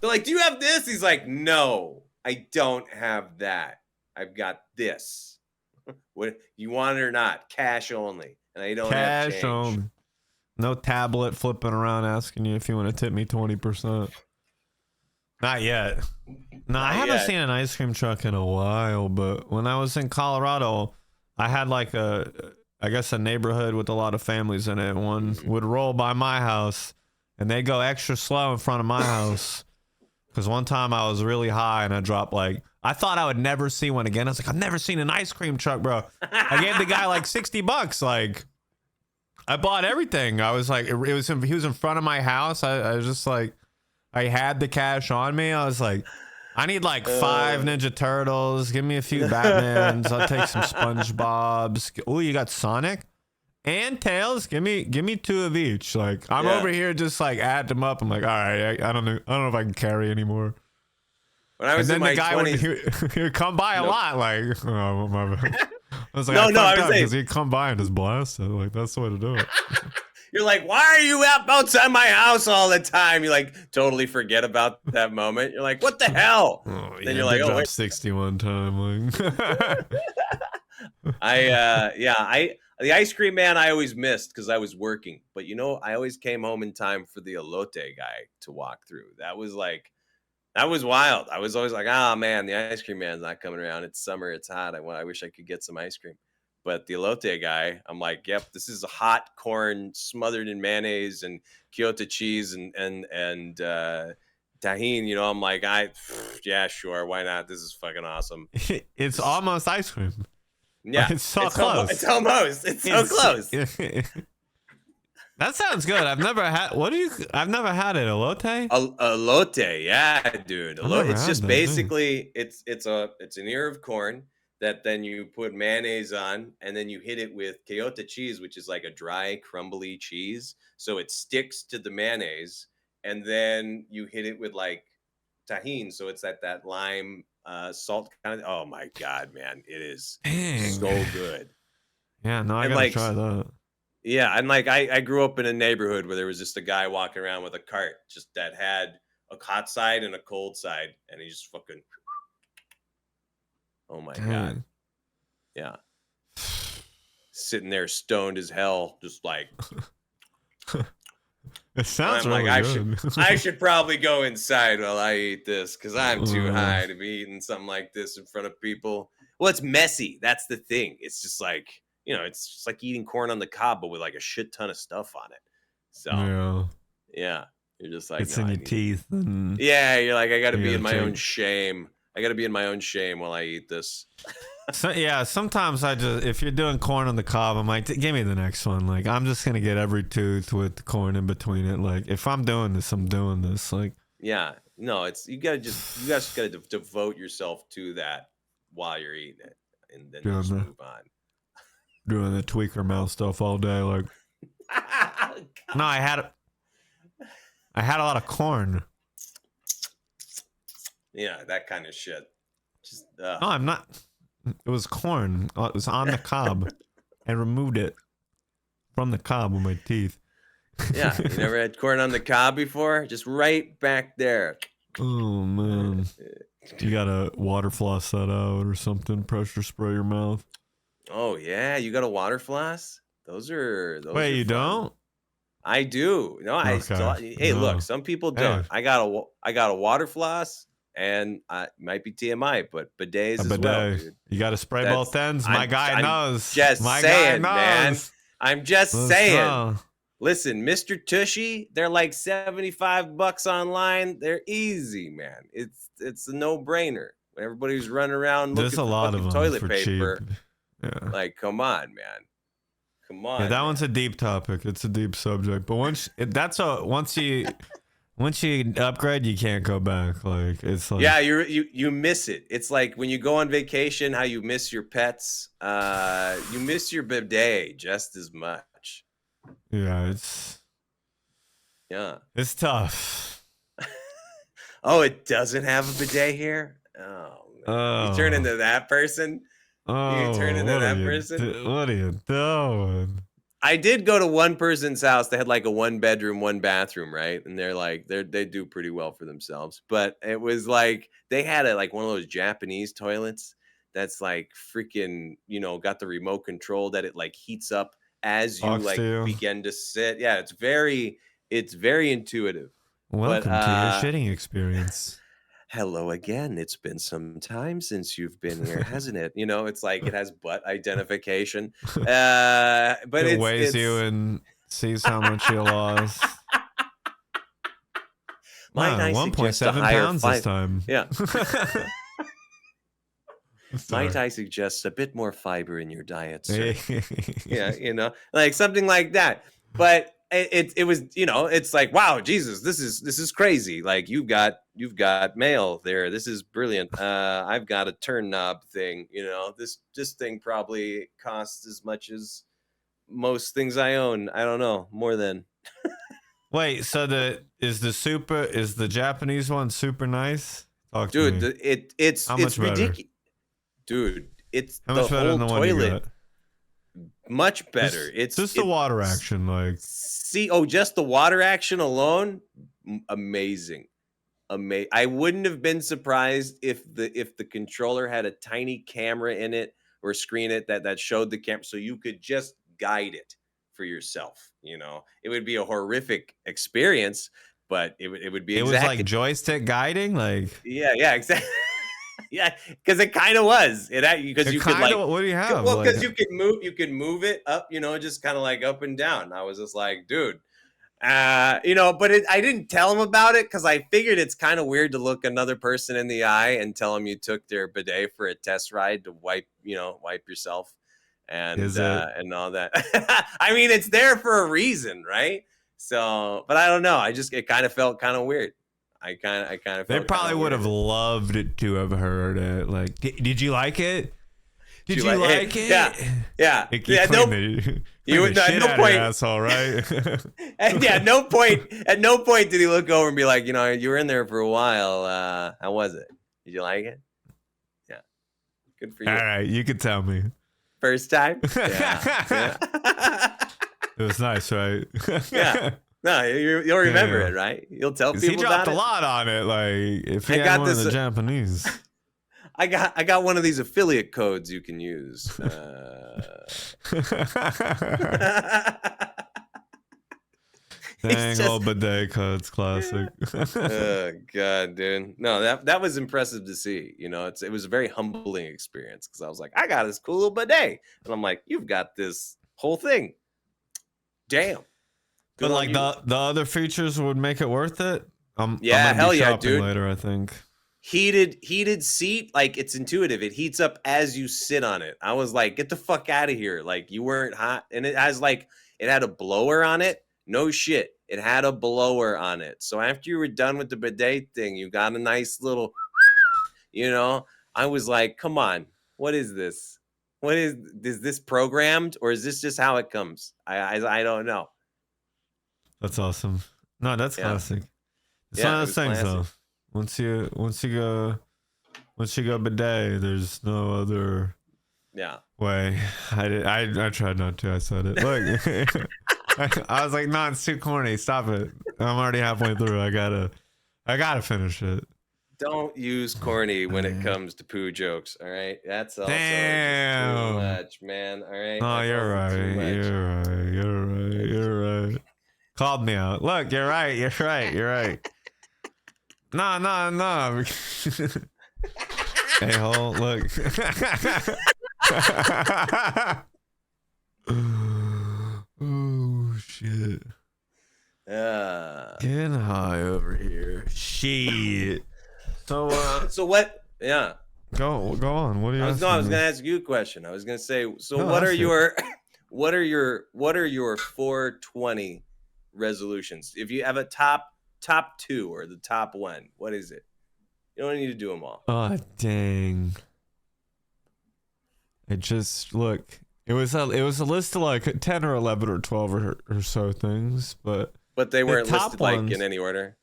They're like, do you have this? He's like, no, I don't have that. I've got this. What, you want it or not? Cash only. And I don't have Cash change. only. No tablet flipping around asking you if you want to tip me 20%. Not yet. No, I haven't seen an ice cream truck in a while, but when I was in Colorado, I had like a neighborhood with a lot of families in it. One would roll by my house and they'd go extra slow in front of my house. Because one time I was really high and I dropped I thought I would never see one again. I was like, I've never seen an ice cream truck, bro. I gave the guy like $60. Like, I bought everything. I was like, he was in front of my house. I was just like, I had the cash on me. I was like, I need like 5 Ninja Turtles. Give me a few Batmans. I'll take some SpongeBobs. Oh, you got Sonic and Tails. Give me 2 of each. Like, I'm over here just like add them up. I'm like, all right, I don't know if I can carry anymore. When I was and then in my the guy 20s, he would come by a lot. Like, oh my bad. I was like, No, I was saying- because he'd come by and just blast it. Like, that's the way to do it. you're like, why are you out outside my house all the time? You like totally forget about that moment. You're like, what the hell? Oh, yeah, Then you're like, did oh, drop wait. 61 time. Like, The ice cream man I always missed because I was working. But I always came home in time for the elote guy to walk through. That was wild. I was always like, man, the ice cream man's not coming around. It's summer, it's hot. I wish I could get some ice cream. But the elote guy, I'm like, yep, this is a hot corn smothered in mayonnaise and Kyoto cheese and tahini. I'm like, yeah, sure, why not? This is fucking awesome. it's almost ice cream. Yeah, it's so close. It's so close. That sounds good. I've never had. I've never had it. Elote. Elote, yeah, dude. I've never It's had just that, basically it's an ear of corn that then you put mayonnaise on, and then you hit it with Kyoto cheese, which is like a dry, crumbly cheese. So it sticks to the mayonnaise, and then you hit it with like tahine. So it's that lime salt kind of. Oh my God, man. It is so good. Yeah, no, I And gotta like, try that. yeah, and like I grew up in a neighborhood where there was just a guy walking around with a cart just that had a hot side and a cold side, and he just fucking. Oh my God. Yeah. Sitting there stoned as hell, just like. It sounds I'm really like, good. I should probably go inside while I eat this because I'm too high to be eating something like this in front of people. Well, it's messy. That's the thing. It's just like, it's just like eating corn on the cob, but with like a shit ton of stuff on it. So, yeah. You're just like, it's in your teeth. And yeah, you're like, I got to be in my own shame. I got to be in my own shame while I eat this. So, yeah, sometimes if you're doing corn on the cob, I'm like, give me the next one. Like, I'm just gonna get every tooth with the corn in between it. Like, if I'm doing this, I'm doing this. Like, yeah, no, you guys gotta devote yourself to that while you're eating it, and then just move on. Doing the tweaker mouth stuff all day. Like, no, I had a lot of corn. Yeah, that kind of shit. Just no, I'm not. It was corn. It was on the cob. I removed it from the cob with my teeth. Yeah, you never had corn on the cob before? Just right back there. Oh, man. You gotta water floss that out or something. Pressure spray your mouth. Oh, yeah. You got a water floss? Those Wait, you fun. don't? I do. No, look, some people don't. Hey. I got a water floss. And might be TMI, but bidets as well, dude. You got to spray both ends. My guy knows. Just saying, man. I'm just saying. Listen, Mr. Tushy, they're like $75 online. They're easy, man. It's a no-brainer. Everybody who's running around looking for fucking toilet paper. Yeah. Like, come on, man. Come on. Yeah, that one's a deep topic. It's a deep subject. But once you upgrade, you can't go back. Like, it's like, yeah, you miss it. It's like when you go on vacation, how you miss your pets. You miss your bidet just as much. Yeah, it's tough. Oh, it doesn't have a bidet here. Oh, man. You turn into that person. Oh, you turn into that person. What are you doing? I did go to one person's house. They had like a 1-bedroom, 1-bathroom, right? And they're like, they do pretty well for themselves. But it was like they had like one of those Japanese toilets that's like freaking, got the remote control that it like heats up as you begin to sit. Yeah, it's very intuitive. Welcome to your shitting experience. Hello again. It's been some time since you've been here, hasn't it? It's like it has butt identification. But it weighs you and sees how much you lost. Might 1.7 pounds this time. Yeah. Might I suggest a bit more fiber in your diet, sir? Yeah, like something like that. But it was, it's like, wow, Jesus, this is crazy. Like you've got mail there. This is brilliant. I've got a turn knob thing. This thing probably costs as much as most things I own. I don't know, more than. Wait, so is the Japanese one super nice? Dude, it's ridiculous. Dude, it's how much better than the toilet. One you got? Much better. It's just the water action, like. Just the water action alone, amazing. I wouldn't have been surprised if the controller had a tiny camera in it or screen it that showed the camera, so you could just guide it for yourself. It would be a horrific experience, but it would be. It was like joystick guiding, like. Yeah, exactly. Yeah, because it kind of was. Because you could like. What do you have? Well, because you could move it up, just kind of like up and down. I was just like, dude, but I didn't tell him about it because I figured it's kind of weird to look another person in the eye and tell them you took their bidet for a test ride to wipe yourself and all that. I mean, it's there for a reason, right? So, but I don't know. It kind of felt kind of weird. I kind of. They probably would have loved it to have heard it. Like, did you like it? Did you like it? Yeah. At no point, asshole, right? At no point did he look over and be like, you were in there for a while. How was it? Did you like it? Yeah. Good for you. All right, you can tell me. First time? Yeah. It was nice, right? Yeah. No, you'll remember it, right? You'll tell people he dropped a lot on it. Like, if he had one of the Japanese. I got one of these affiliate codes you can use. Dang, old bidet codes, classic. Oh God, dude. No, that was impressive to see. It was a very humbling experience because I was like, I got this cool little bidet, and I'm like, you've got this whole thing. Damn. But like the other features would make it worth it. Yeah, hell yeah, dude. Later, I think. Heated seat, like it's intuitive. It heats up as you sit on it. I was like, get the fuck out of here. Like you weren't hot. And it had a blower on it. No shit. It had a blower on it. So after you were done with the bidet thing, you got a nice little, I was like, come on, what is this? Is this programmed or is this just how it comes? I don't know. That's awesome. No, that's classic. It's one of those things though. Once you go bidet, there's no other way. I tried not to. I said it. Look, I was like, no, it's too corny. Stop it. I'm already halfway through. I gotta finish it. Don't use corny when it comes to poo jokes. All right, that's also too much, man. All right. No, you're right. You're right. Called me out. Look, you're right. No. A-hole, look. Oh, shit. Getting high over here. Shit. So what? Yeah. Go on. What are you I was going to ask you a question. I was going to say, what are your 420 resolutions? If you have a top two or the top one, what is it? You don't need to do them all. Oh, dang. It just it was a list of like 10 or 11 or 12 or so things, but they weren't listed like in any order.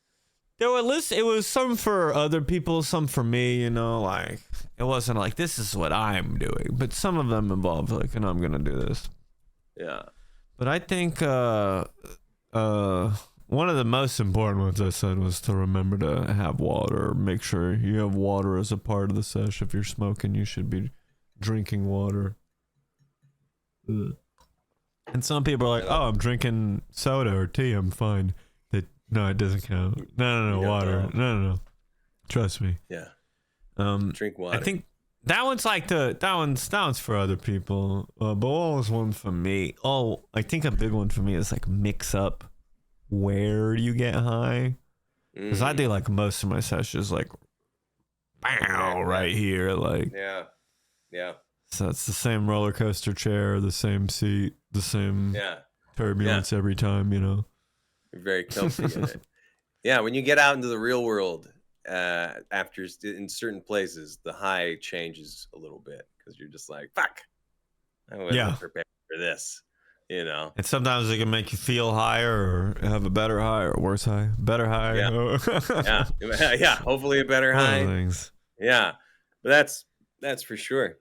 There were lists. It was some for other people, some for me, like it wasn't like this is what I'm doing, but some of them involved like, I'm gonna do this. Yeah. But I think one of the most important ones I said was to remember to have water. Make sure you have water as a part of the sesh. If you're smoking, you should be drinking water. Ugh. And some people are like, oh, I'm drinking soda or tea, I'm fine. No, it doesn't count. No, water. No. Trust me. Yeah. Drink water. I think that one's like that one's for other people. But what was one for me? Oh, I think a big one for me is like mix up where you get high. Because I do like most of my sessions like right here. Like Yeah. So it's the same roller coaster chair, the same seat, the same turbulence every time, You're very comfy in it. Yeah, when you get out into the real world, after in certain places, the high changes a little bit because you're just like, fuck, I wasn't prepared for this, And sometimes it can make you feel higher or have a better high or worse high. Better high. Yeah. Hopefully a better high. Things. Yeah, but that's for sure.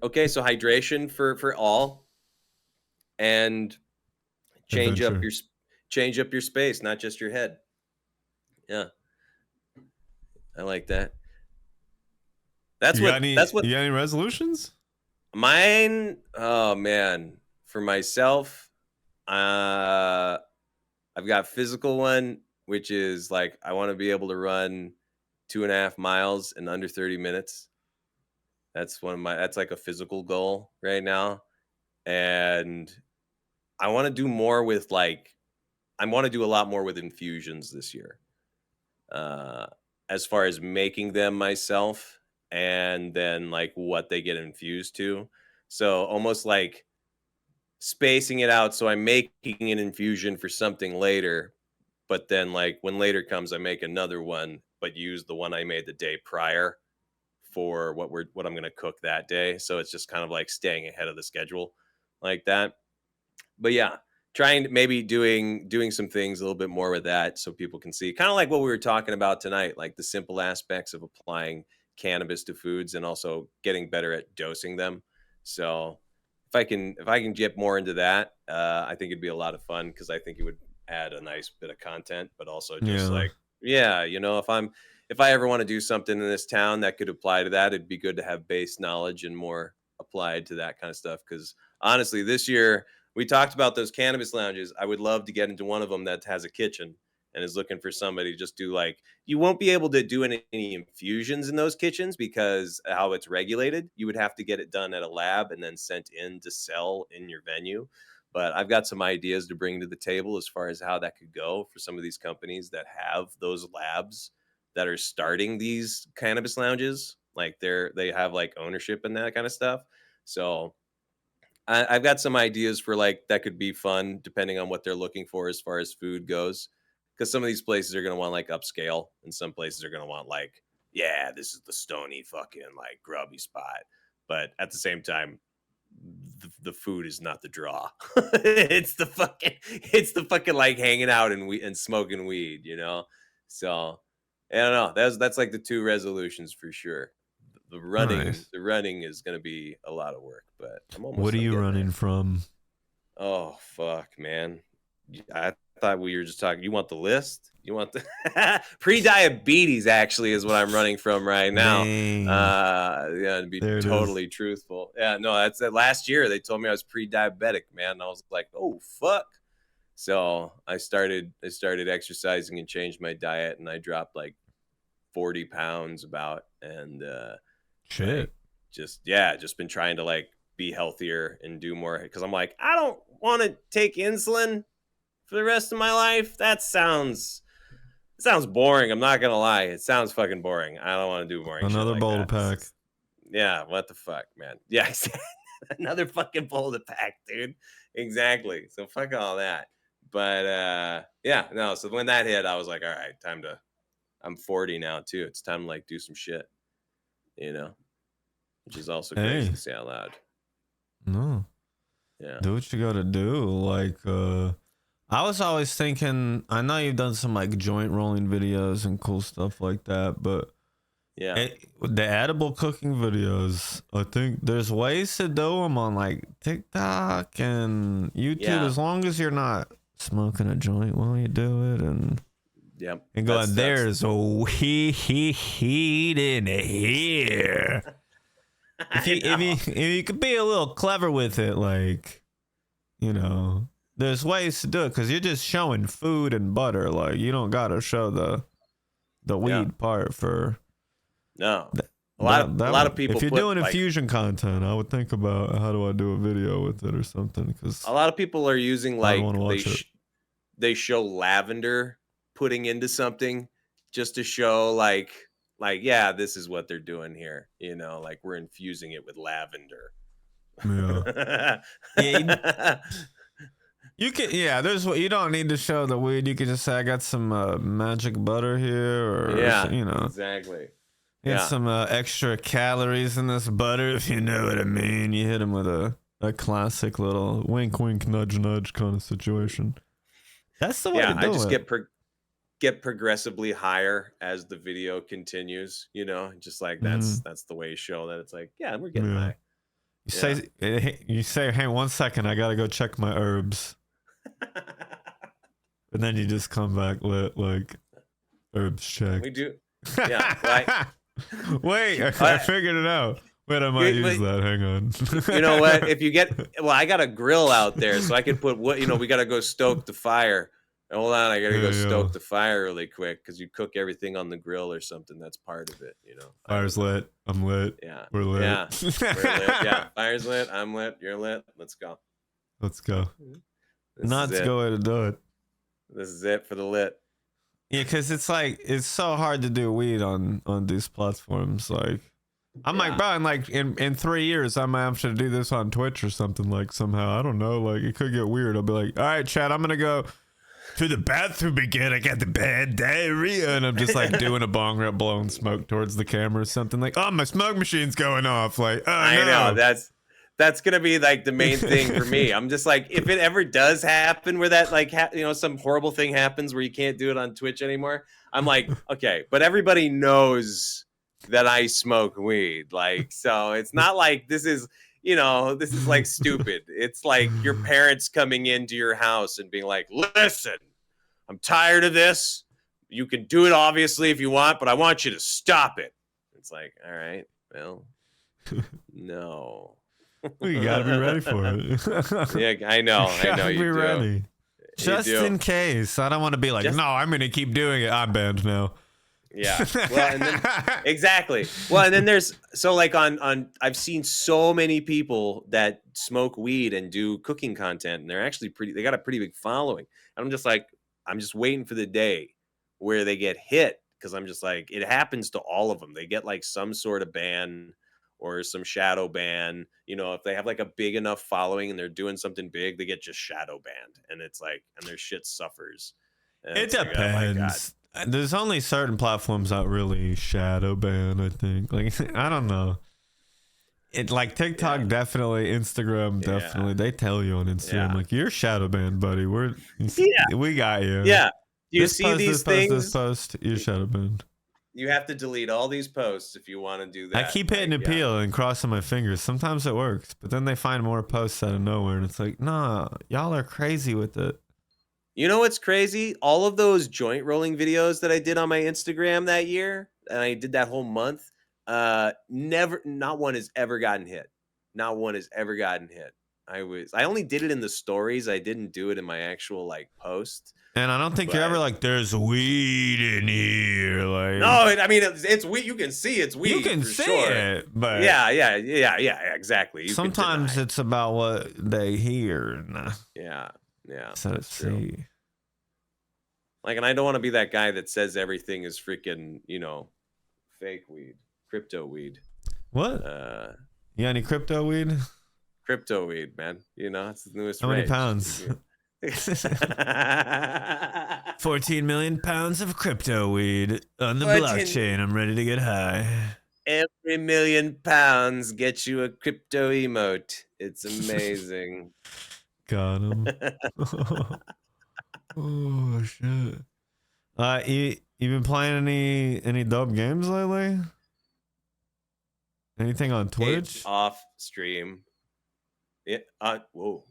Okay, so hydration for all, and change up your space, not just your head. Yeah, I like that. You got any resolutions? Mine. Oh man, for myself, I've got physical one, which is like I want to be able to run 2.5 miles in under 30 minutes. That's that's like a physical goal right now. And I want to do more with I want to do a lot more with infusions this year. As far as making them myself and then like what they get infused to. So almost like spacing it out. So I'm making an infusion for something later, but then like when later comes, I make another one, but use the one I made the day prior for what I'm gonna cook that day. So it's just kind of like staying ahead of the schedule like that. But yeah, trying to maybe doing some things a little bit more with that so people can see kind of like what we were talking about tonight, like the simple aspects of applying cannabis to foods and also getting better at dosing them. So if I can get more into that, I think it'd be a lot of fun because I think it would add a nice bit of content, but also just Yeah. like, yeah, if I ever want to do something in this town that could apply to that, it'd be good to have base knowledge and more applied to that kind of stuff. Because honestly, this year we talked about those cannabis lounges. I would love to get into one of them that has a kitchen and is looking for somebody to just do like, you won't be able to do any infusions in those kitchens because how it's regulated. You would have to get it done at a lab and then sent in to sell in your venue. But I've got some ideas to bring to the table as far as how that could go for some of these companies that have those labs that are starting these cannabis lounges. Like they have like ownership and that kind of stuff. So I've got some ideas for like that could be fun depending on what they're looking for as far as food goes. Because some of these places are going to want like upscale, and some places are going to want like, yeah, this is the stony fucking like grubby spot. But at the same time, the food is not the draw. it's the fucking like hanging out and smoking weed, you know. So I don't know. That's like the two resolutions for sure. Nice. The running is going to be a lot of work, but I'm almost. What are I'm you getting running there. from? Oh fuck, man! I thought we were just talking. You want the list? You want the pre-diabetes? Actually, is what I'm running from right now. Dang. Yeah, to be There it is. totally truthful. Yeah, no, that's that. Last year they told me I was pre-diabetic, man. And I was like, oh fuck. So I started exercising and changed my diet, and I dropped like 40 pounds about, and Shit. like, just been trying to like be healthier and do more because I'm like, I don't want to take insulin for the rest of my life. It sounds boring. I'm not gonna lie, it sounds fucking boring. I don't want to do boring. Another shit like bowl that. to pack. Yeah, what the fuck, man? Yeah, another fucking bowl to pack, dude. Exactly. So fuck all that. But yeah, no. So when that hit, I was like, all right, time to. I'm 40 now too. It's time to like do some shit, you know, which is also crazy to say out loud. No. Yeah. Do what you gotta do. Like, I was always thinking, I know you've done some like joint rolling videos and cool stuff like that, but yeah, the edible cooking videos, I think there's ways to do them on like TikTok and YouTube as long as you're not smoking a joint while you do it and and going, there's a weed in here. If you could be a little clever with it, like, you know, there's ways to do it because you're just showing food and butter. Like, you don't gotta show the weed part for. No, a lot of people. If you're doing infusion content, I would think about how do I do a video with it or something, because a lot of people are using like they show lavender putting into something just to show like yeah, this is what they're doing here, you know, like we're infusing it with lavender. Yeah. You can, there's what you don't need to show the weed. You can just say I got some magic butter here, or you know, exactly. Get some extra calories in this butter, if you know what I mean. You hit them with a classic little wink, wink, nudge, nudge kind of situation. That's the way to do I just it. get progressively higher as the video continues, you know, just like that's the way you show that it's like, we're getting high. You say, hey, 1 second, I gotta go check my herbs. And then you just come back lit, like, herbs check. We do. Yeah, right. Wait, I figured it out. Wait, I might use that. Hang on. You know what? If you I got a grill out there, so I could put we got to go stoke the fire. Hold on, I got to go stoke the fire really quick because you cook everything on the grill or something. That's part of it, you know. Fire's lit. I'm lit. Yeah. We're lit. Yeah. We're lit. Yeah. Fire's lit. I'm lit. You're lit. Let's go. Let's go. Not to go way to do it. This is it for the lit. Yeah, because it's like, it's so hard to do weed on these platforms. Like, I'm like, bro, in 3 years, I might have to do this on Twitch or something, like, somehow. I don't know. Like, it could get weird. I'll be like, all right, Chad, I'm going to go To the bathroom again. I got the bad diarrhea, and I'm just like doing a bong rip, blowing smoke towards the camera or something. Like, oh, my smoke machine's going off. Like, oh, I know that's gonna be like the main thing for me. I'm just like, if it ever does happen where that like some horrible thing happens where you can't do it on Twitch anymore, I'm like, okay, but everybody knows that I smoke weed. Like, so it's not like this is like stupid. It's like your parents coming into your house and being like, listen, I'm tired of this. You can do it obviously if you want, but I want you to stop it. It's like, all right, well, no. You gotta be ready for it. Yeah, I know. You be do. ready. Just in case. I don't want to be like, no, I'm gonna keep doing it. I'm banned now. Yeah. Well, and then exactly. Well, and then there's like on I've seen so many people that smoke weed and do cooking content, and they're actually they got a pretty big following. And I'm just like, I'm just waiting for the day where they get hit, because I'm just like, it happens to all of them. They get like some sort of ban or some shadow ban. If they have like a big enough following and they're doing something big, they get just shadow banned, and it's like, and their shit suffers. And it depends. There's only certain platforms that really shadow ban, I think. Like, I don't know. It like TikTok, definitely, Instagram, definitely. They tell you on Instagram, like, you're shadow banned, buddy. We got you. Yeah. You see these things? This post, you're shadow banned. You have to delete all these posts if you want to do that. I keep hitting appeal and crossing my fingers. Sometimes it works, but then they find more posts out of nowhere, and it's like, nah, y'all are crazy with it. You know what's crazy? All of those joint rolling videos that I did on my Instagram that year, and I did that whole month, not one has ever gotten hit. Not one has ever gotten hit. I only did it in the stories. I didn't do it in my actual like post. And I don't think you're ever like, there's weed in here. Like, no, I mean, it's weed. You can see it's weed. You can see it, but yeah, exactly. Sometimes it's about what they hear. Yeah. So let's see. Like, and I don't want to be that guy that says everything is freaking, fake weed, crypto weed. What? You got any crypto weed? Crypto weed, man. It's the newest. How many pounds? 14 million pounds of crypto weed on the blockchain. I'm ready to get high. Every million pounds gets you a crypto emote. It's amazing. Got him. Oh shit. You been playing any dope games lately? Anything on Twitch? Off stream. Yeah. Whoa.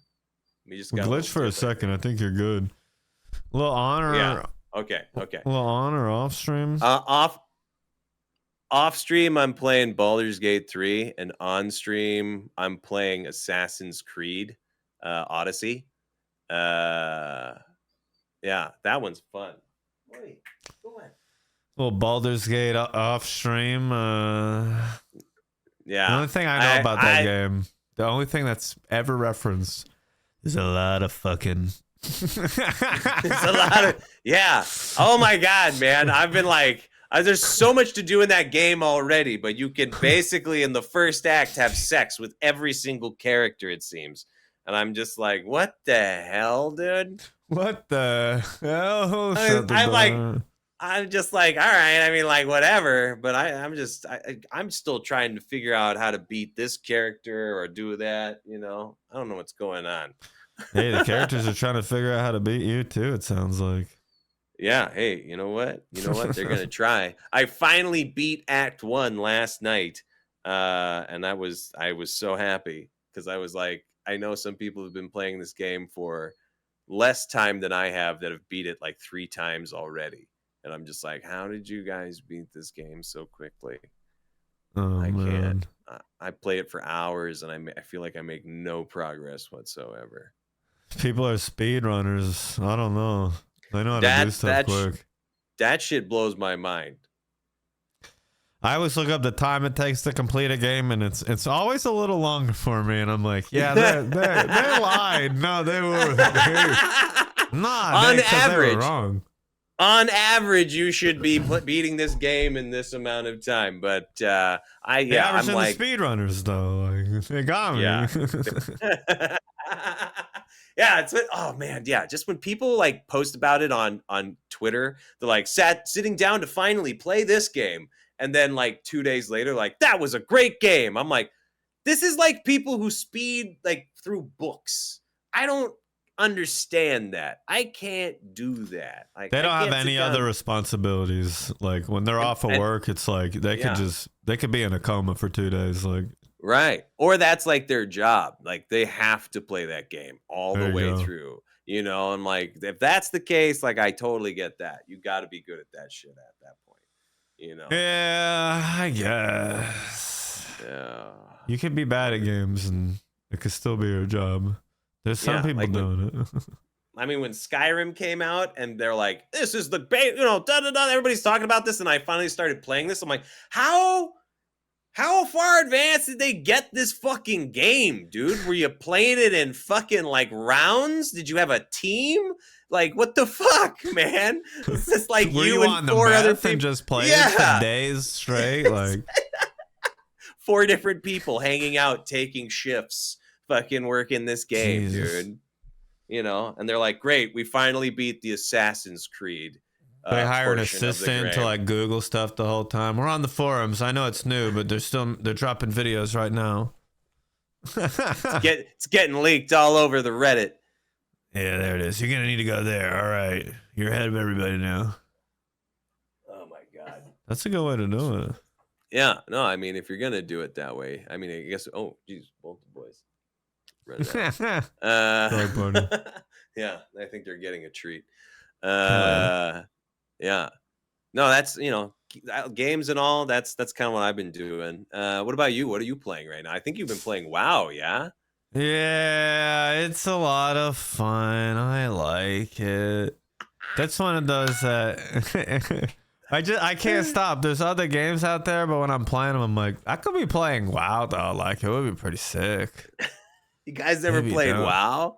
We just got glitch for a second. I think you're good. A little on or okay. A little on or off stream? Off stream, I'm playing Baldur's Gate 3, and on stream, I'm playing Assassin's Creed Odyssey. Yeah, that one's fun. Wait, go ahead. Well, Baldur's Gate off stream. Yeah. The only thing I know about that game, the only thing that's ever referenced, is a lot of fucking. It's a lot of Oh my god, man! I've been like, there's so much to do in that game already, but you can basically in the first act have sex with every single character, it seems. And I'm just like, what the hell, dude? What the hell? I'm just like, all right. I mean, like, whatever. But I'm still trying to figure out how to beat this character or do that. I don't know what's going on. Hey, the characters are trying to figure out how to beat you too. It sounds like. Yeah. Hey, you know what? They're gonna try. I finally beat Act 1 last night, and I was so happy because I was like, I know some people have been playing this game for less time than I have that have beat it like 3 times already. And I'm just like, how did you guys beat this game so quickly? Oh, I man. can't. I play it for hours, and I feel like I make no progress whatsoever. People are speedrunners. I don't know. They know how to do stuff quick. That shit blows my mind. I always look up the time it takes to complete a game, and it's always a little longer for me. And I'm like, yeah, they lied. No, they were. On average, they were wrong. On average, you should be beating this game in this amount of time. But I'm like, the speedrunners though. Like, they got me. Yeah. Yeah, oh man, yeah. Just when people like post about it on Twitter, they're like sitting down to finally play this game, and then like 2 days later, like that was a great game. I'm like, this is like people who speed like through books. I don't understand that. I can't do that. Like, They don't I have can't any other responsibilities. Like when they're off of work, it's like they could be in a coma for 2 days. Like right, or that's like their job. Like they have to play that game all the way through. You know, and like if that's the case, like I totally get that. You got to be good at that shit at that point. You know. Yeah, I guess. Yeah. You can be bad at games and it could still be your job. There's some people like doing it. I mean, when Skyrim came out and they're like, this is the bait, you know, everybody's talking about this. And I finally started playing this. I'm like, how far advanced did they get this fucking game, dude? Were you playing it in fucking like rounds? Did you have a team? Like, what the fuck, man? It's just like Were you and 4 other people and just playing for days straight, like 4 different people hanging out, taking shifts, fucking working this game, dude. You know, and they're like, great, we finally beat the Assassin's Creed. They hire an assistant to like Google stuff the whole time. We're on the forums. I know it's new, but they're dropping videos right now. It's getting leaked all over the Reddit. Yeah, there it is. You're gonna need to go there. All right, you're ahead of everybody now. Oh my god, that's a good way to do it. Yeah, no, I mean, if you're gonna do it that way, I mean, I guess. Oh, geez, both the boys. Yeah, I think they're getting a treat. Yeah, no, that's games and all. That's kind of what I've been doing. What about you? What are you playing right now? I think you've been playing WoW. Yeah. Yeah, it's a lot of fun. I like it. That's one of those that I can't stop. There's other games out there, but when I'm playing them, I'm like, I could be playing WoW though. Like it would be pretty sick. You guys never played WoW?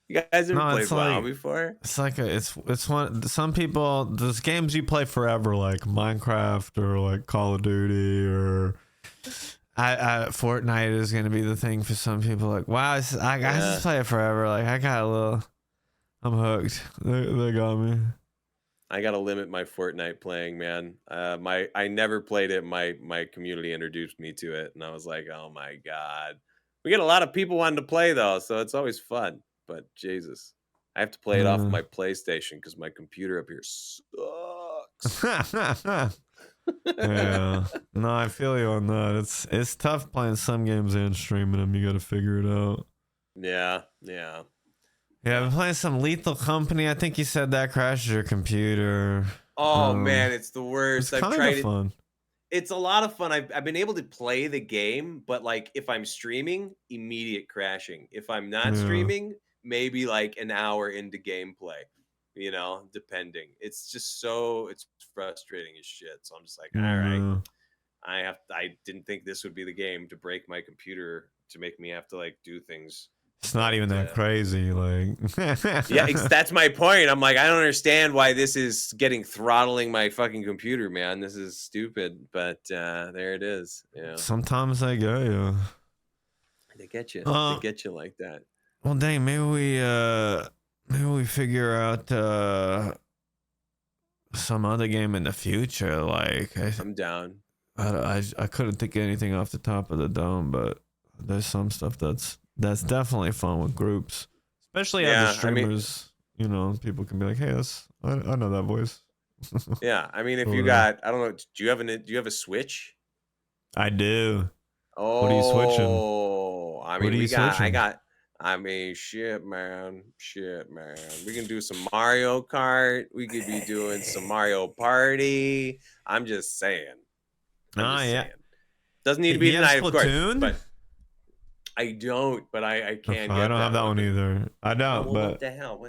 You guys ever played WoW before? It's like it's one. Some people, there's games you play forever, like Minecraft or like Call of Duty or Fortnite is gonna be the thing for some people. Like WoW, I just play it forever. Like I'm hooked. They got me. I gotta limit my Fortnite playing, man. I never played it. My community introduced me to it, and I was like, oh my god. We get a lot of people wanting to play though, so it's always fun. But Jesus, I have to play it off of my PlayStation because my computer up here sucks. Yeah, no, I feel you on that. It's tough playing some games and streaming them. You got to figure it out. Yeah. I've been playing some Lethal Company. I think you said that crashes your computer. Oh man, it's the worst. It's I've tried it. Fun. It's a lot of fun. I've been able to play the game, but like if I'm streaming, immediate crashing. If I'm not streaming, maybe like an hour into gameplay, you know, depending. It's just it's frustrating as shit. So I'm just like, all right, I didn't think this would be the game to break my computer to make me have to like do things. It's not even that crazy, like. Yeah, that's my point. I'm like, I don't understand why this is throttling my fucking computer, man. This is stupid, but there it is. Yeah. Sometimes they get you. They get you. They get you like that. Well, dang, maybe we figure out some other game in the future. Like, I'm down. I couldn't think of anything off the top of the dome, but there's some stuff that's definitely fun with groups, especially as streamers. I mean, people can be like, "Hey, I know that voice." Yeah, I mean, if you got, I don't know, do you have a Switch? I do. Oh, what are you switching? I mean, shit, man. We can do some Mario Kart. We could be doing some Mario Party. I'm just saying. Yeah. Doesn't need to be tonight, of course. But I don't. But I can. I don't have that one either. I don't. Well, but what the hell?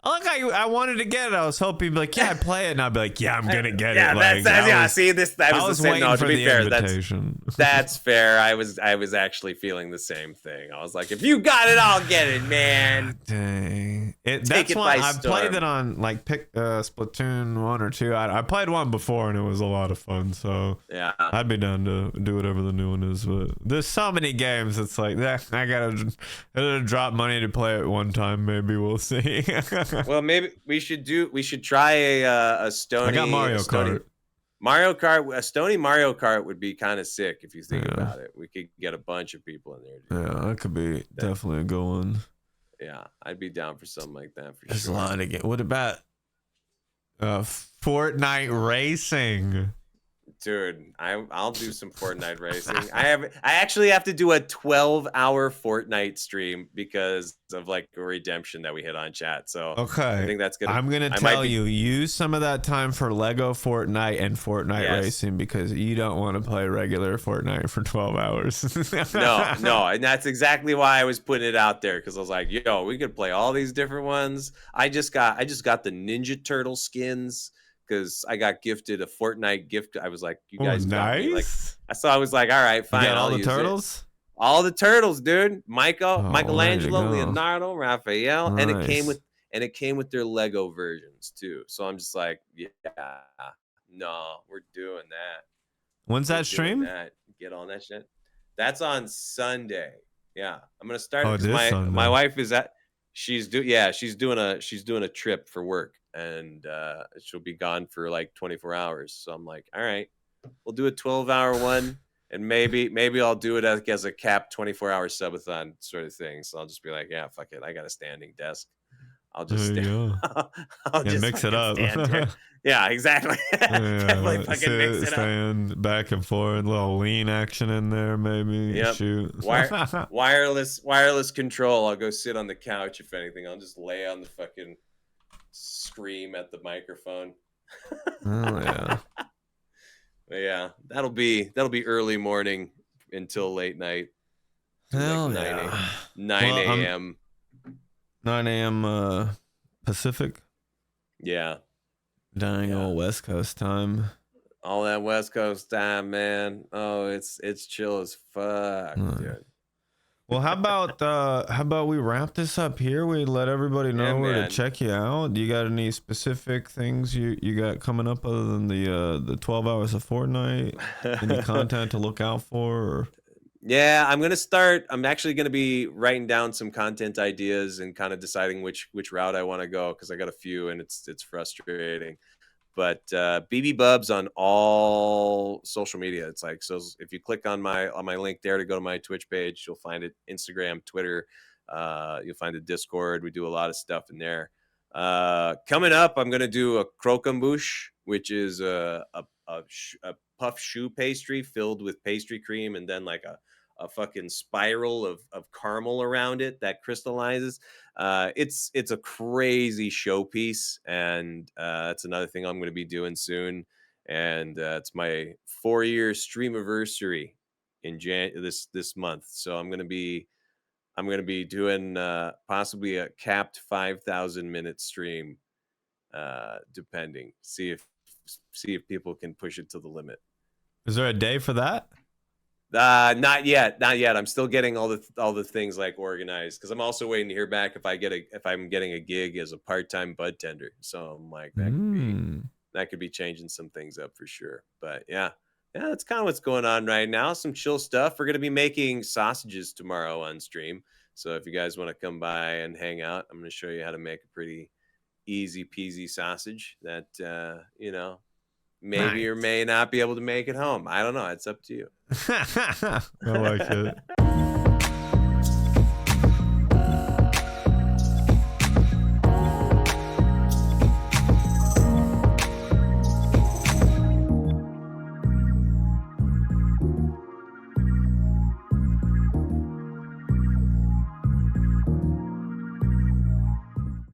I wanted to get it. I was hoping he'd be like, yeah, I play it, and I'd be like, yeah, I'm gonna get it. Like, See, that was the same. No, to be fair, invitation. that's fair. I was actually feeling the same thing. I was like, if you got it, I'll get it, man. Dang. That's why I played it on like Splatoon 1 or 2. I played one before, and it was a lot of fun. So yeah, I'd be down to do whatever the new one is. But there's so many games. It's like I gotta drop money to play it one time. Maybe we'll see. Well, maybe we should try a Stony. I got Mario Kart. A Stony Mario Kart would be kind of sick if you think about it. We could get a bunch of people in there. Yeah, that could be definitely a good one. Yeah, I'd be down for something like that for There's sure. a lot of games. What about Fortnite racing? Dude, I'll do some Fortnite racing. I actually have to do a 12-hour Fortnite stream because of like a redemption that we hit on chat. So okay, I think that's good. I'm gonna tell you, use some of that time for Lego Fortnite and Fortnite racing because you don't want to play regular Fortnite for 12 hours. No, and that's exactly why I was putting it out there because I was like, yo, we could play all these different ones. I just got the Ninja Turtle skins. Because I got gifted a Fortnite gift. I was like, you guys got me. Like, so I was like, all right, fine. All the turtles? All the turtles, dude. Michelangelo, Leonardo, Raphael. Nice. And it came with their Lego versions too. So I'm just like, yeah, no, we're doing that. When's that stream? Get on that shit. That's on Sunday. Yeah. I'm gonna start my wife is she's doing a trip for work. And she'll be gone for like 24 hours. So I'm like, all right, we'll do a 12-hour one, and maybe I'll do it as a capped 24-hour subathon sort of thing. So I'll just be like, yeah, fuck it, I got a standing desk. I'll just mix it up. Yeah, exactly. Definitely fucking mix it up. Stand back and forth, a little lean action in there, maybe. Yep. Shoot. wireless control. I'll go sit on the couch if anything. I'll just lay on the fucking scream at the microphone. Oh yeah. But yeah, that'll be early morning until late night. Hell like yeah. 9 a.m. 9 a.m. Pacific. Yeah. Dying old West Coast time. All that West Coast time, man. Oh, it's chill as fuck, dude. Well, how about we wrap this up here? We let everybody know where to check you out. Do you got any specific things you got coming up other than the 12 hours of Fortnite? Any content to look out for? Or? Yeah, I'm actually gonna be writing down some content ideas and kind of deciding which route I want to go because I got a few and it's frustrating. But BBBubbz on all social media. It's like, so if you click on my link there to go to my Twitch page, you'll find it. Instagram, Twitter, you'll find the Discord. We do a lot of stuff in there. Coming up, I'm gonna do a croquembouche, which is a puff choux pastry filled with pastry cream and then like a fucking spiral of caramel around it that crystallizes. It's a crazy showpiece, and that's another thing I'm going to be doing soon. And it's my 4-year streamiversary in this month, so I'm going to be doing possibly a capped 5,000 minute stream, depending. See if people can push it to the limit. Is there a day for that? Not yet. I'm still getting all the things like organized because I'm also waiting to hear back if I'm getting a gig as a part-time bud tender. So I'm like that could be changing some things up for sure. But yeah, that's kind of what's going on right now. Some chill stuff. We're gonna be making sausages tomorrow on stream. So if you guys want to come by and hang out, I'm gonna show you how to make a pretty easy peasy sausage that maybe or may not be able to make at home. I don't know. It's up to you. I like it.